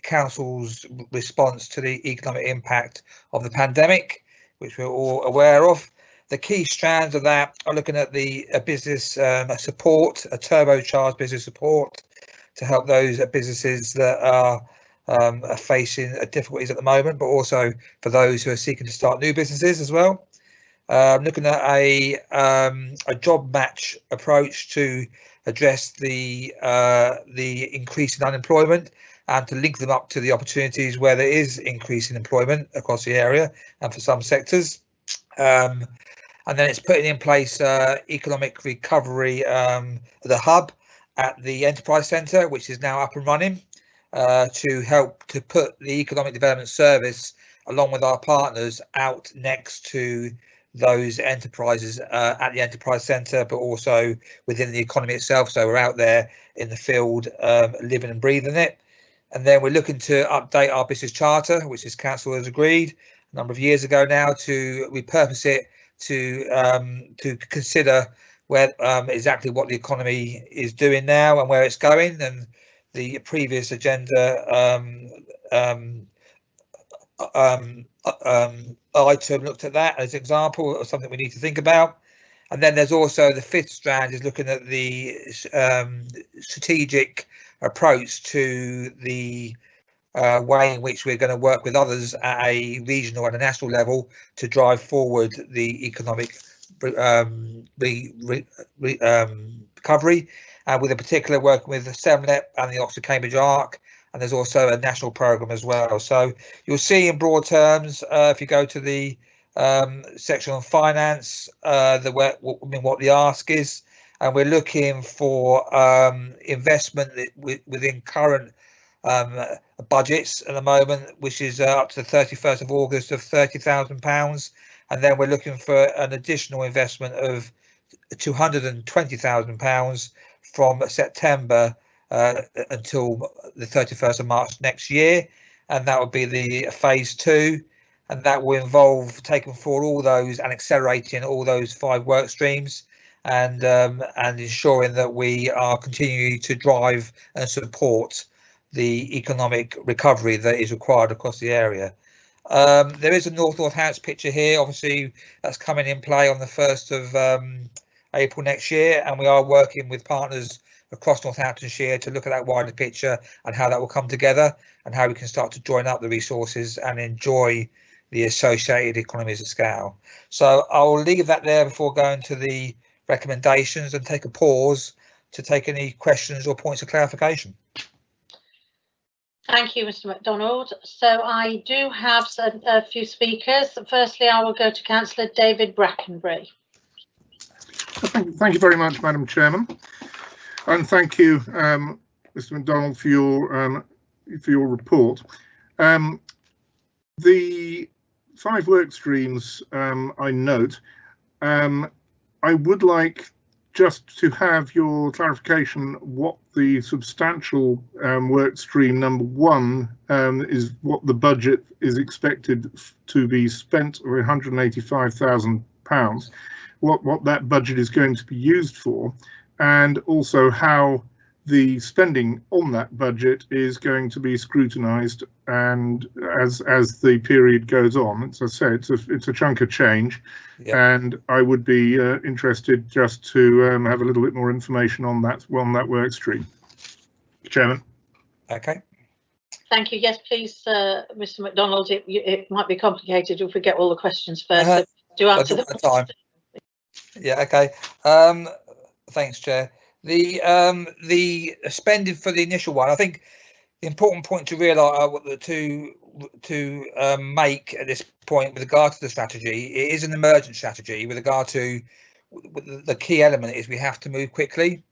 council's response to the economic impact of the pandemic, which we're all aware of. The key strands of that are looking at the business support, a turbocharged business support to help those businesses that are facing difficulties at the moment, but also for those who are seeking to start new businesses as well. Looking at a job match approach to address the increase in unemployment and to link them up to the opportunities where there is increase in employment across the area and for some sectors. And then it's putting in place economic recovery, the hub at the Enterprise Centre, which is now up and running, to help to put the Economic Development Service along with our partners out next to those enterprises at the Enterprise Centre, but also within the economy itself. So we're out there in the field, living and breathing it. And then we're looking to update our business charter, which this council has agreed a number of years ago now, to repurpose it to consider where exactly what the economy is doing now and where it's going. And the previous agenda item looked at that as an example of something we need to think about. And then there's also the fifth strand is looking at the strategic approach to the way in which we're going to work with others at a regional and a national level to drive forward the economic recovery, with a particular working with the SEMLEP and the Oxford Cambridge ARC. And there's also a national programme as well. So you'll see in broad terms, if you go to the section on finance, what the ask is, and we're looking for investment within current budgets at the moment, which is up to the 31st of August of £30,000, and then we're looking for an additional investment of £220,000 from September until the 31st of March next year, and that would be the phase 2, and that will involve taking forward all those and accelerating all those 5 work streams, and ensuring that we are continuing to drive and support the economic recovery that is required across the area. There is a Northampton picture here, obviously that's coming in play on the 1st of April next year, and we are working with partners across Northamptonshire to look at that wider picture and how that will come together and how we can start to join up the resources and enjoy the associated economies of scale. So I'll leave that there before going to the recommendations and take a pause to take any questions or points of clarification. Thank you, Mr. MacDonald. So I do have a few speakers. Firstly, I will go to Councillor David Brackenbury. Thank you very much, Madam Chairman, and thank you, Mr. MacDonald, for your report. The 5 work streams I note. I would like just to have your clarification what the substantial work stream number 1 is, what the budget is expected to be spent, of £185,000, what that budget is going to be used for, and also how the spending on that budget is going to be scrutinised, and as the period goes on. As I say, it's a chunk of change, and I would be interested just to have a little bit more information on that work stream. Chairman. Okay. Thank you. Yes, please, Mr. MacDonald. It might be complicated if we get all the questions first. So do answer them. Time. Yeah. Okay. Thanks, Chair. The spending for the initial one, I think the important point to realise to make at this point with regard to the strategy, it is an emergent strategy. With regard to the key element is we have to move quickly,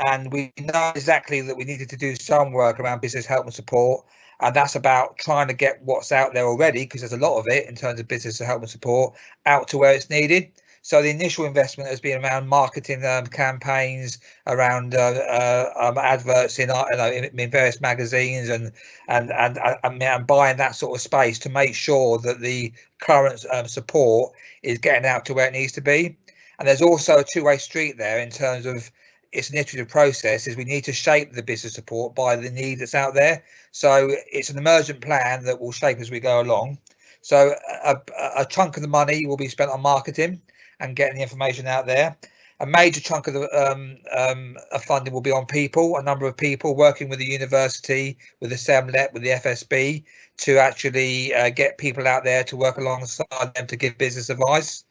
and we know exactly that we needed to do some work around business help and support, and that's about trying to get what's out there already, because there's a lot of it in terms of business help and support, out to where it's needed. So the initial investment has been around marketing campaigns, around adverts in various magazines, and buying that sort of space to make sure that the current support is getting out to where it needs to be. And there's also a two-way street there in terms of it's an iterative process. Is we need to shape the business support by the need that's out there. So it's an emergent plan that will shape as we go along. So a chunk of the money will be spent on marketing and getting the information out there. A major chunk of the funding will be on people, a number of people working with the university, with the SEMLEP, with the FSB, to actually get people out there to work alongside them to give business advice.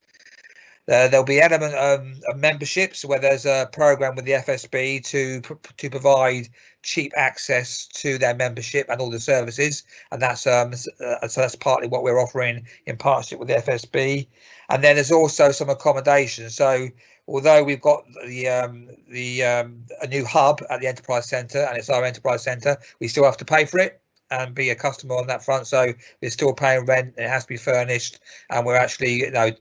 There'll be an element of memberships where there's a program with the FSB to provide cheap access to their membership and all the services, and that's so that's partly what we're offering in partnership with the FSB. And then there's also some accommodation. So although we've got a new hub at the Enterprise Centre, and it's our Enterprise Centre, we still have to pay for it and be a customer on that front. So we're still paying rent, it has to be furnished, and we're actually, to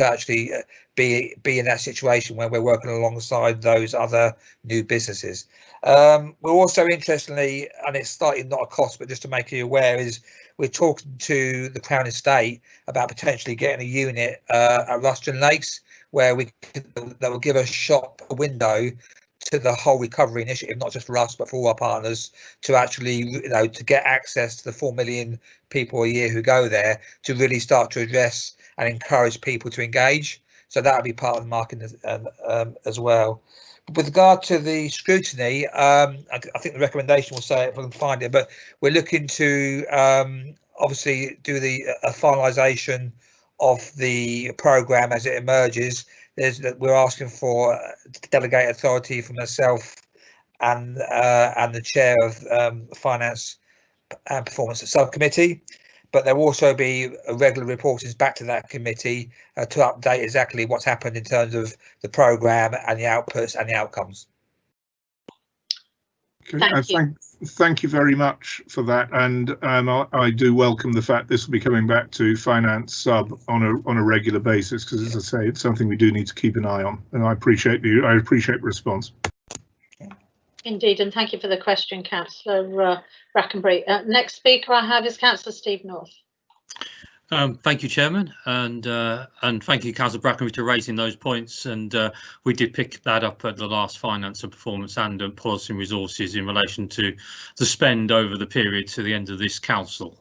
actually be in that situation where we're working alongside those other new businesses. We're also, interestingly, and it's slightly not a cost, but just to make you aware, is we're talking to the Crown Estate about potentially getting a unit at Ruston Lakes, where that will give us shop a window to the whole recovery initiative, not just for us but for all our partners, to actually to get access to the 4 million people a year who go there, to really start to address and encourage people to engage. So that would be part of the marketing as well. With regard to the scrutiny, I think the recommendation will say it if I can find it, but we're looking to obviously do a finalisation of the programme as it emerges. We're asking for delegate authority from myself and the chair of Finance and Performance Subcommittee. but there will also be regular reportings back to that committee to update exactly what's happened in terms of the programme and the outputs and the outcomes. Okay, thank you very much for that, and I do welcome the fact this will be coming back to Finance Sub on a regular basis, because, as I say, it's something we do need to keep an eye on, and I appreciate the response. Indeed, and thank you for the question, Councillor Brackenbury. Next speaker I have is Councillor Steve North. Thank you, Chairman, and thank you, Councillor Brackenbury, for raising those points. And we did pick that up at the last Finance and Performance and Policy and Resources in relation to the spend over the period to the end of this council,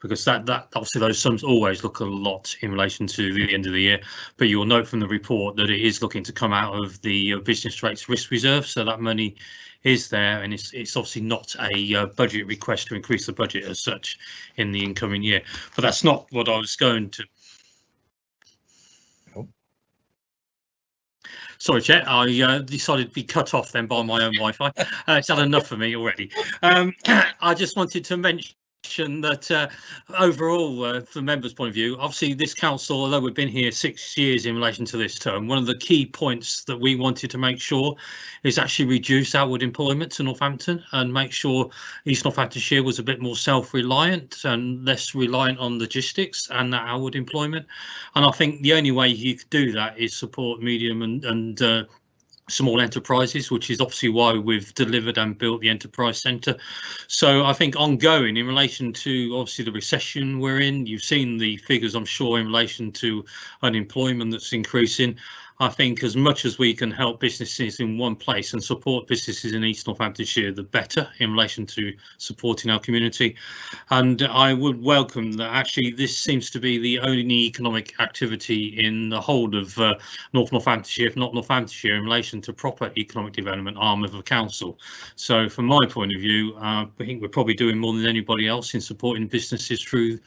because that obviously those sums always look a lot in relation to the end of the year. But you'll note from the report that it is looking to come out of the business rates risk reserve, so that money is there, and it's obviously not a budget request to increase the budget as such in the incoming year. But that's not what I was going to. Oh. Sorry, Chair, I decided to be cut off then by my own Wi-Fi. It's had enough for me already. I just wanted to mention that overall, from members' point of view, obviously this council, although we've been here 6 years in relation to this term, one of the key points that we wanted to make sure is actually reduce outward employment to Northampton and make sure East Northamptonshire was a bit more self-reliant and less reliant on logistics and that outward employment. And I think the only way you could do that is support medium and small enterprises, which is obviously why we've delivered and built the enterprise centre. So I think ongoing in relation to obviously the recession we're in, you've seen the figures, I'm sure, in relation to unemployment that's increasing. I think as much as we can help businesses in one place and support businesses in East Northamptonshire, the better in relation to supporting our community. And I would welcome that actually this seems to be the only economic activity in the whole of North Northamptonshire, if not Northamptonshire, in relation to proper economic development arm of a council. So from my point of view, I think we're probably doing more than anybody else in supporting businesses through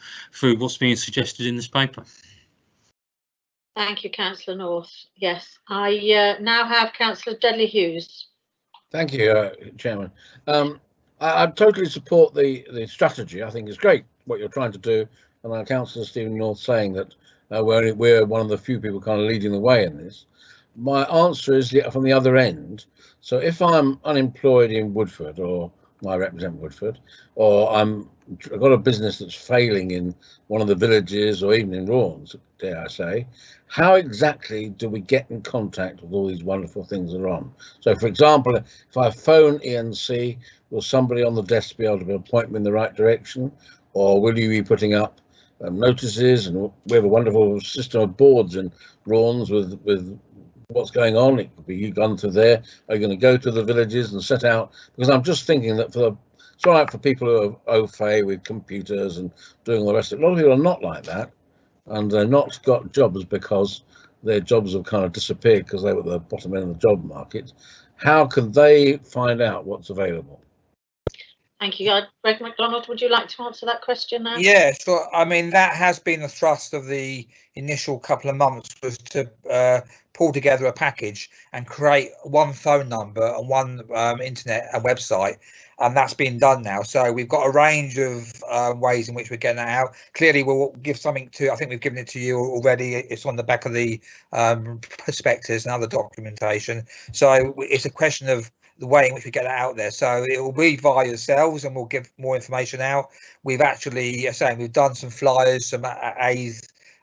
what's being suggested in this paper. Thank you, Councillor North. Yes, I now have Councillor Dudley Hughes. Thank you, Chairman. I totally support the strategy. I think it's great what you're trying to do, and our Councillor Stephen North saying that we're one of the few people kind of leading the way in this. My answer is from the other end. So if I'm unemployed in Woodford, or I represent Woodford, or I've got a business that's failing in one of the villages or even in Raunds, dare I say, how exactly do we get in contact with all these wonderful things that are on? So, for example, if I phone ENC, will somebody on the desk be able to point me in the right direction? Or will you be putting up notices? And we have a wonderful system of boards in Raunds with what's going on. It could be you gone to there. Are you going to go to the villages and set out? Because I'm just thinking that it's all right for people who are au fait with computers and doing all the rest of it. A lot of people are not like that, and they're not got jobs because their jobs have kind of disappeared because they were at the bottom end of the job market. How can they find out what's available? Thank you. Greg MacDonald, would you like to answer that question now? Yeah, sure. I mean, that has been the thrust of the initial couple of months, was to pull together a package and create one phone number and one internet and website, and that's been done now. So we've got a range of ways in which we're getting that out. Clearly, we'll give something to, I think we've given it to you already. It's on the back of the prospectus and other documentation. So it's a question of the way in which we get that out there. So it will be via yourselves, and we'll give more information out. We've actually we've done some flyers, some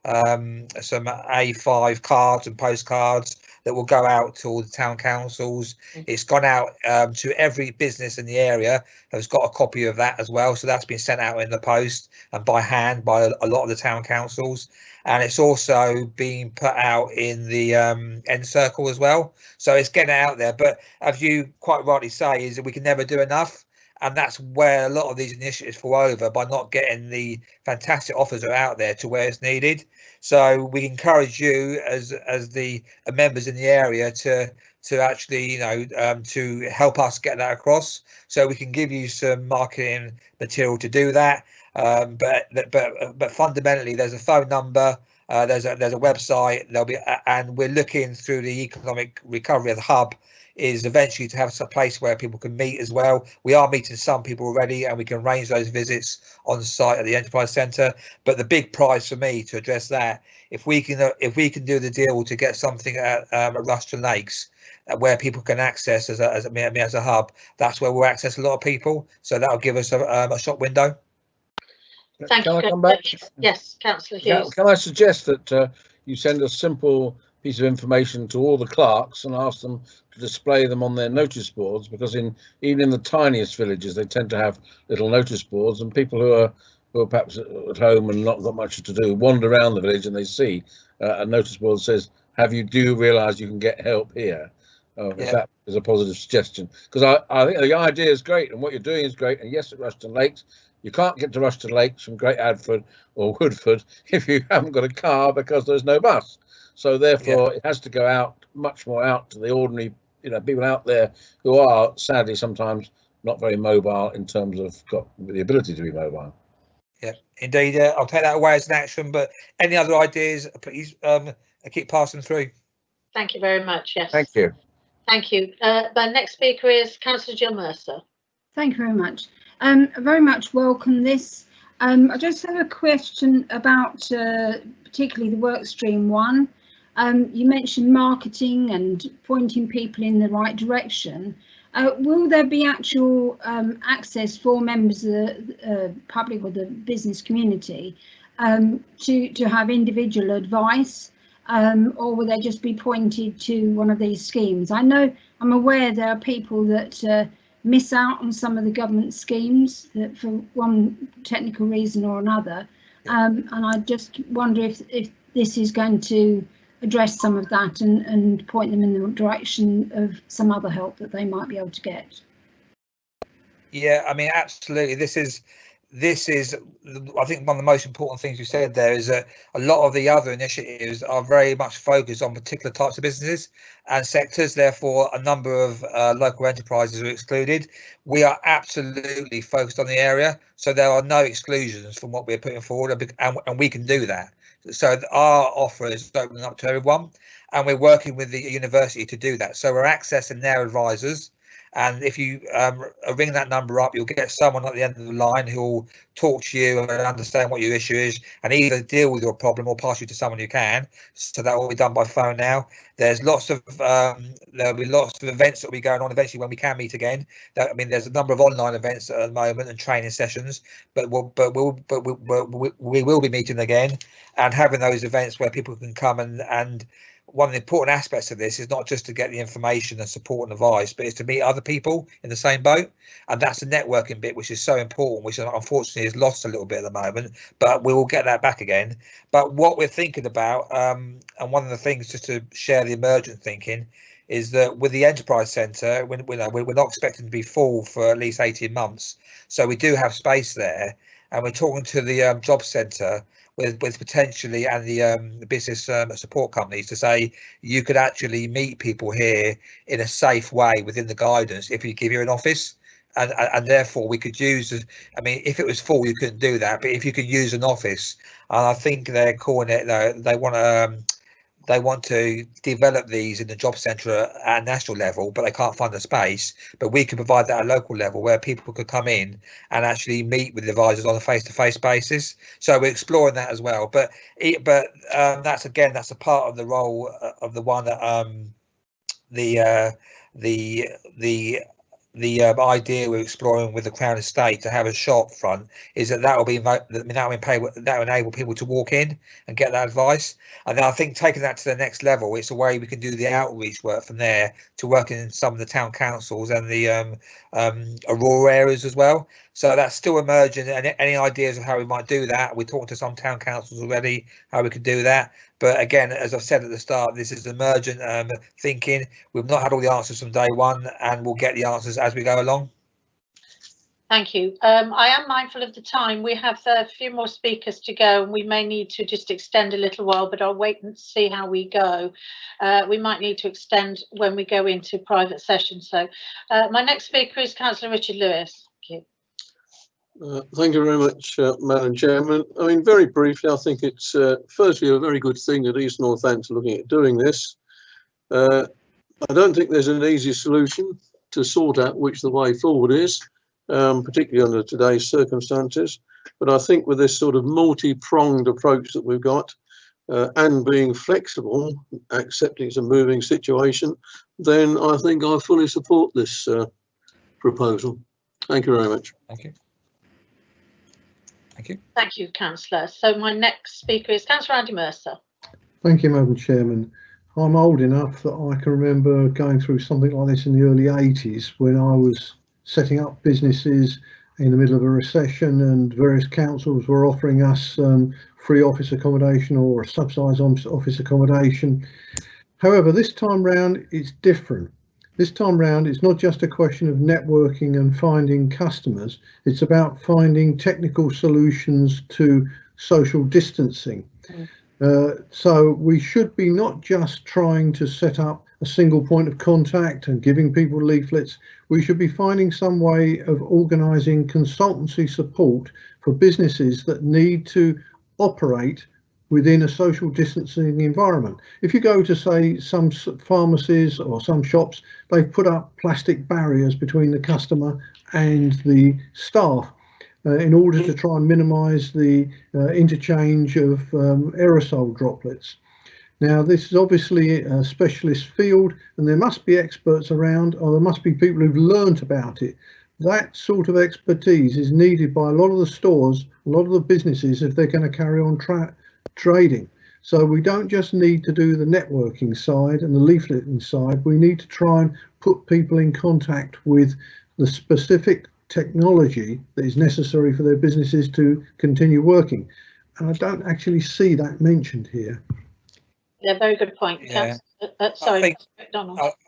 A5 cards and postcards that will go out to all the town councils. It's gone out to every business in the area that's got a copy of that as well. So that's been sent out in the post and by hand by a lot of the town councils. And it's also being put out in the End Circle as well. So it's getting out there. But as you quite rightly say, is that we can never do enough. And that's where a lot of these initiatives fall over, by not getting the fantastic offers that are out there to where it's needed. So we encourage you as the members in the area to to actually, to help us get that across. So we can give you some marketing material to do that. But fundamentally, there's a phone number, there's a website. There'll be, and we're looking through the economic recovery of the hub is eventually to have a place where people can meet as well. We are meeting some people already, and we can arrange those visits on site at the Enterprise Centre. But the big prize for me to address that, if we can do the deal to get something at Rushton Lakes, where people can access as a hub, that's where we'll access a lot of people. So that'll give us a shop window. Thank Can you. I come back? Yes, Councillor Hughes. Can I suggest that you send a simple piece of information to all the clerks and ask them to display them on their notice boards, because even in the tiniest villages they tend to have little notice boards, and people who are perhaps at home and not got much to do wander around the village and they see a notice board that says, do you realise you can get help here? If that is a positive suggestion, because I think the idea is great and what you're doing is great. And yes, at Rushton Lakes, you can't get to Rushton Lakes from Great Adford or Woodford if you haven't got a car, because there's no bus. So therefore, it has to go out much more out to the ordinary, people out there who are sadly sometimes not very mobile in terms of got the ability to be mobile. Yeah, indeed. I'll take that away as an action. But any other ideas, please keep passing them through. Thank you very much. Yes. Thank you. Thank you. The next speaker is Councillor Jill Mercer. Thank you very much. I very much welcome this. I just have a question about particularly the work stream one. You mentioned marketing and pointing people in the right direction. Will there be actual access for members of the public or the business community to have individual advice, or will they just be pointed to one of these schemes? I'm aware there are people that miss out on some of the government schemes that for one technical reason or another, and I just wonder if this is going to address some of that and point them in the direction of some other help that they might be able to get. Yeah, I mean, absolutely. This is, I think, one of the most important things you said there is that a lot of the other initiatives are very much focused on particular types of businesses and sectors. Therefore, a number of local enterprises are excluded. We are absolutely focused on the area, so there are no exclusions from what we're putting forward, and we can do that. So our offer is opening up to everyone, and we're working with the university to do that. So we're accessing their advisors. And if you ring that number up, you'll get someone at the end of the line who will talk to you and understand what your issue is and either deal with your problem or pass you to someone who can. So that will be done by phone now. There's lots of there'll be lots of events that will be going on eventually when we can meet again. I mean, there's a number of online events at the moment and training sessions, but we will be meeting again and having those events where people can come and one of the important aspects of this is not just to get the information and support and advice, but it's to meet other people in the same boat. And that's the networking bit, which is so important, which unfortunately is lost a little bit at the moment, but we will get that back again. But what we're thinking about, and one of the things just to share the emergent thinking, is that with the Enterprise Centre, we're not expecting to be full for at least 18 months. So we do have space there, and we're talking to the Job Centre with potentially and the business support companies to say you could actually meet people here in a safe way within the guidance if we give you an office, and therefore we could use, I mean, if it was full you couldn't do that, but if you could use an office, and I think they're calling it, they want to develop these in the Job Centre at a national level, but they can't find the space. But we can provide that at a local level where people could come in and actually meet with advisors on a face-to-face basis. So we're exploring that as well. But that's a part of the role of the one that the idea we're exploring with the Crown Estate to have a shop front is that will enable people to walk in and get that advice. And then I think taking that to the next level, it's a way we can do the outreach work from there to work in some of the town councils and the rural areas as well. So that's still emerging, and any ideas of how we might do that, we're talking to some town councils already how we could do that. But again, as I've said at the start, this is emergent thinking. We've not had all the answers from day one, and we'll get the answers as we go along. Thank you. I am mindful of the time. We have a few more speakers to go, and we may need to just extend a little while, but I'll wait and see how we go. We might need to extend when we go into private session. So my next speaker is Councillor Richard Lewis. Thank you. Thank you very much, Madam Chairman. I mean, very briefly, I think it's firstly a very good thing that East Northants are looking at doing this. I don't think there's an easy solution to sort out which the way forward is, particularly under today's circumstances. But I think with this sort of multi-pronged approach that we've got, and being flexible, accepting it's a moving situation, then I think I fully support this proposal. Thank you very much. Thank you. Thank you. Thank you, Councillor. So my next speaker is Councillor Andy Mercer. Thank you, Madam Chairman. I'm old enough that I can remember going through something like this in the early 80s when I was setting up businesses in the middle of a recession, and various councils were offering us free office accommodation or subsidised office accommodation. However, this time round it's different. This time round it's not just a question of networking and finding customers, it's about finding technical solutions to social distancing. So we should be not just trying to set up a single point of contact and giving people leaflets. We should be finding some way of organising consultancy support for businesses that need to operate within a social distancing environment. If you go to, say, some pharmacies or some shops, they've put up plastic barriers between the customer and the staff in order to try and minimise the interchange of aerosol droplets. Now, this is obviously a specialist field, and there must be experts around, or there must be people who've learnt about it. That sort of expertise is needed by a lot of the stores, a lot of the businesses, if they're going to carry on trading. So we don't just need to do the networking side and the leafleting side. We need to try and put people in contact with the specific technology that is necessary for their businesses to continue working. And I don't actually see that mentioned here. Yeah, very good point. Yeah. Sorry,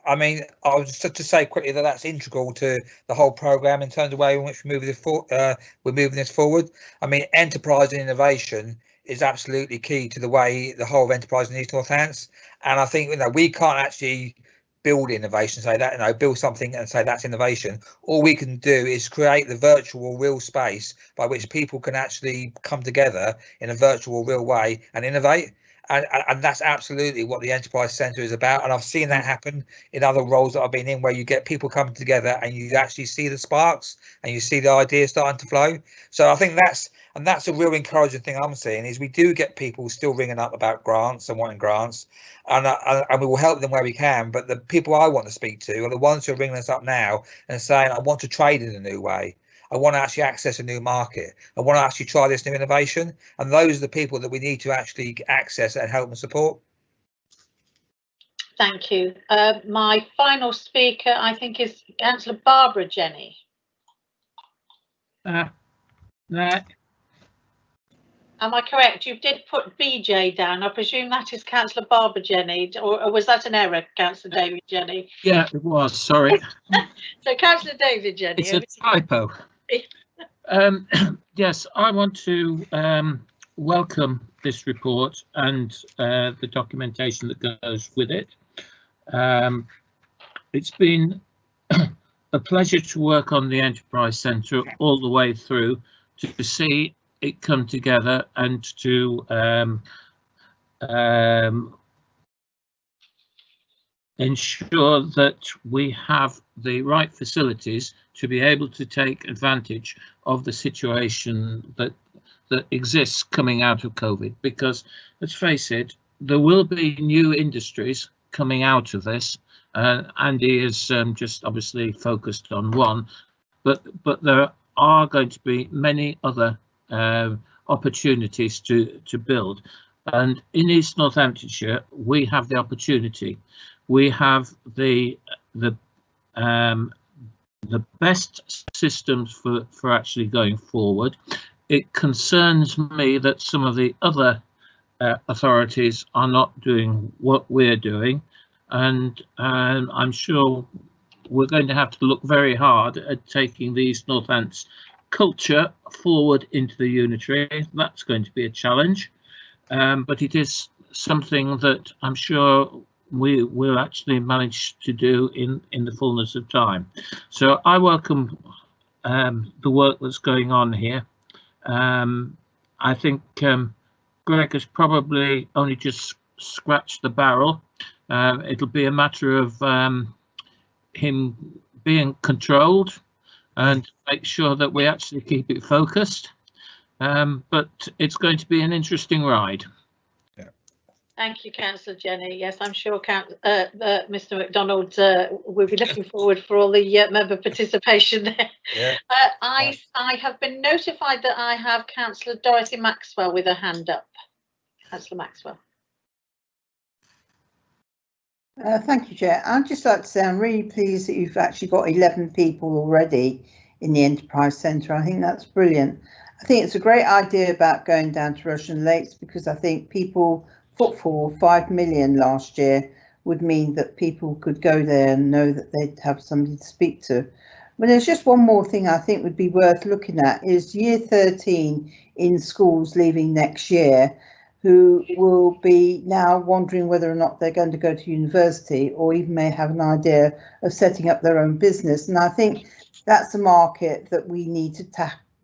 I mean, I was just to say quickly that that's integral to the whole programme in terms of the way in which we're moving this forward. I mean, enterprise and innovation is absolutely key to the way the whole of enterprise in East Northants. And I think, you know, we can't actually build innovation, say that, you know, build something and say that's innovation. All we can do is create the virtual real space by which people can actually come together in a virtual real way and innovate. And that's absolutely what the Enterprise Centre is about. And I've seen that happen in other roles that I've been in, where you get people coming together and you actually see the sparks and you see the ideas starting to flow. So I think that's a real encouraging thing I'm seeing, is we do get people still ringing up about grants and wanting grants, and we will help them where we can. But the people I want to speak to are the ones who are ringing us up now and saying, I want to trade in a new way. I want to actually access a new market. I want to actually try this new innovation. And those are the people that we need to actually access and help and support. Thank you. My final speaker, I think, is Councillor Barbara Jenny. No. Am I correct? You did put BJ down. I presume that is Councillor Barbara Jenny, or was that an error, Councillor David Jenny? Yeah, it was, sorry. So Councillor David Jenny. It's a typo. Yes, I want to welcome this report and the documentation that goes with it. It's been a pleasure to work on the Enterprise Centre all the way through, to see it come together and to ensure that we have the right facilities to be able to take advantage of the situation that exists coming out of COVID. Because let's face it, there will be new industries coming out of this. Andy is just obviously focused on one, but there are going to be many other opportunities to build. And in East Northamptonshire, we have the opportunity. We have the best systems for actually going forward. It concerns me that some of the other authorities are not doing what we're doing, and I'm sure we're going to have to look very hard at taking the East Northants culture forward into the unitary. That's going to be a challenge, but it is something that I'm sure we will actually manage to do in the fullness of time. So I welcome the work that's going on here. I think Greg has probably only just scratched the barrel. It'll be a matter of him being controlled and make sure that we actually keep it focused. But it's going to be an interesting ride. Thank you, Councillor Jenny. Yes, I'm sure Mr McDonald will be looking forward for all the member participation there. Yeah. I have been notified that I have Councillor Dorothy Maxwell with her hand up. Councillor Maxwell. Thank you, Chair. I'd just like to say I'm really pleased that you've actually got 11 people already in the Enterprise Centre. I think that's brilliant. I think it's a great idea about going down to Russian Lakes, because I think people put forward 5 million last year would mean that people could go there and know that they'd have somebody to speak to. But there's just one more thing I think would be worth looking at is year 13 in schools leaving next year, who will be now wondering whether or not they're going to go to university, or even may have an idea of setting up their own business. And I think that's a market that we need to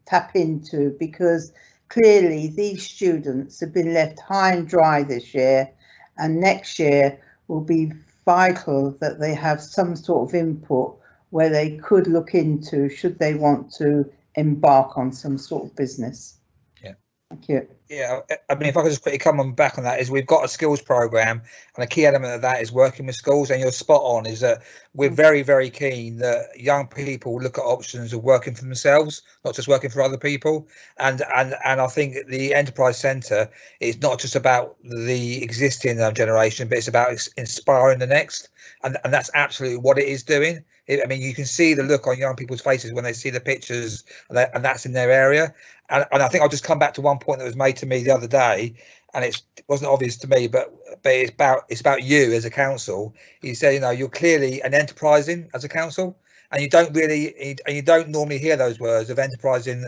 tap into, because clearly these students have been left high and dry this year, and next year will be vital that they have some sort of input where they could look into should they want to embark on some sort of business. Yeah. Thank you. Yeah, I mean, if I could just quickly come on back on that, is we've got a skills program, and a key element of that is working with schools, and you're spot on, is that we're very, very keen that young people look at options of working for themselves, not just working for other people. And I think the Enterprise Centre is not just about the existing generation, but it's about inspiring the next, and that's absolutely what it is doing. I mean, you can see the look on young people's faces when they see the pictures, and that's in their area. And I think I'll just come back to one point that was made to me the other day, and it wasn't obvious to me, but it's about you as a council. You said, you know, you're clearly an enterprising as a council, and you don't normally hear those words of enterprising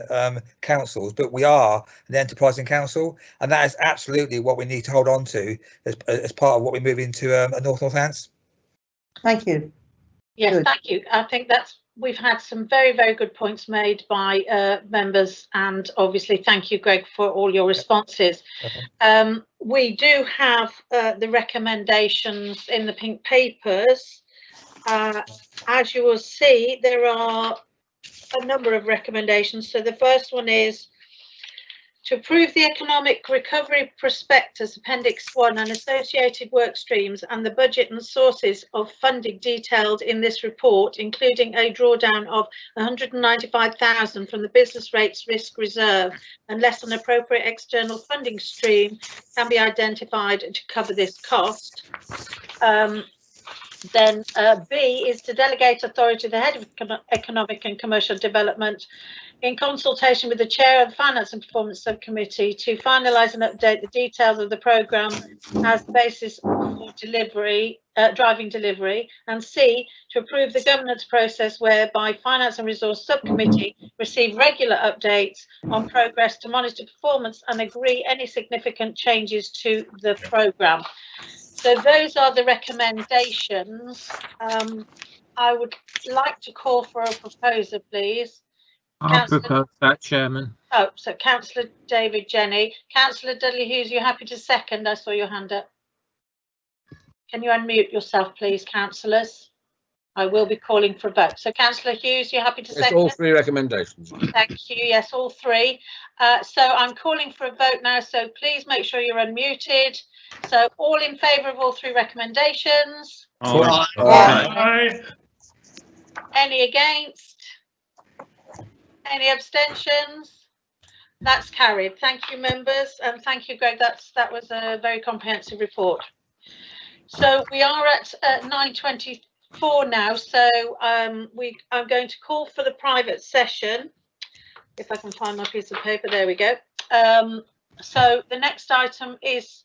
councils, but we are an enterprising council, and that is absolutely what we need to hold on to as part of what we move into North Northants. Thank you. Yes, Good. thank you. I think we've had some very, very good points made by members, and obviously thank you, Greg, for all your responses. We do have the recommendations in the pink papers. As you will see, there are a number of recommendations. So the first one is to approve the Economic Recovery Prospectus Appendix 1 and associated work streams and the budget and sources of funding detailed in this report, including a drawdown of 195,000 from the Business Rates Risk Reserve, unless an appropriate external funding stream can be identified to cover this cost. Then B is to delegate authority to the head of Economic and Commercial Development, in consultation with the chair of the Finance and Performance Subcommittee, to finalise and update the details of the programme as the basis for delivery, driving delivery, and C, to approve the governance process whereby Finance and Resource Subcommittee receive regular updates on progress to monitor performance and agree any significant changes to the programme. So those are the recommendations. I would like to call for a proposer, please. I'll propose that, Chairman. Oh, so Councillor David Jenny. Councillor Dudley Hughes, you happy to second? I saw your hand up. Can you unmute yourself, please, councillors? I will be calling for a vote. So Councillor Hughes, you're happy to second? It's all three recommendations. Thank you. Yes, all three. So I'm calling for a vote now. So please make sure you're unmuted. So all in favour of all three recommendations? Aye. Aye. Any against? Any abstentions? That's carried. Thank you, members, and thank you, Greg. That was a very comprehensive report. So we are at 9:24 now. So I'm going to call for the private session. If I can find my piece of paper, there we go. So the next item is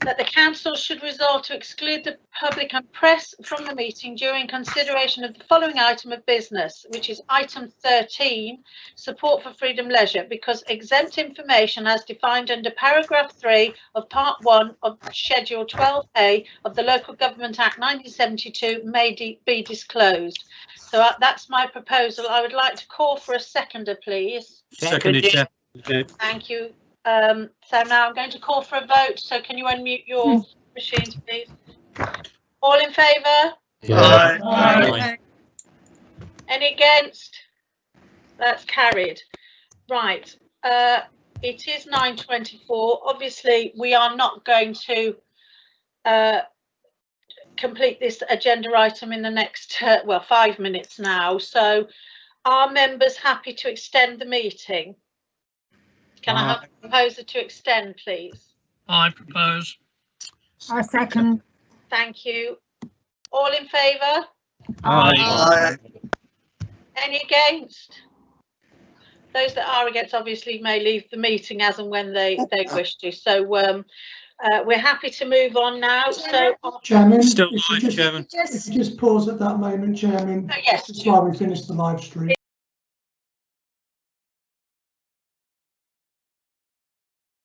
that the council should resolve to exclude the public and press from the meeting during consideration of the following item of business, which is item 13, support for freedom leisure, because exempt information as defined under paragraph 3 of part 1 of schedule 12A of the Local Government Act 1972 may be disclosed. So that's my proposal. I would like to call for a seconder, please. Seconded, Chair. Thank you. So now I'm going to call for a vote. So can you unmute your machines, please? All in favour? Aye. Aye. Any against? That's carried. Right. It is 9:24. Obviously, we are not going to complete this agenda item in the next, 5 minutes now. So are members happy to extend the meeting? Can I have a proposer to extend, please? I propose. I second. Thank you. All in favour? Aye. Any against? Those that are against obviously may leave the meeting as and when they wish to. So we're happy to move on now. So Chairman, Still if you live, Chairman. if you just pause at that moment, Chairman, yes, just while we finish the live stream.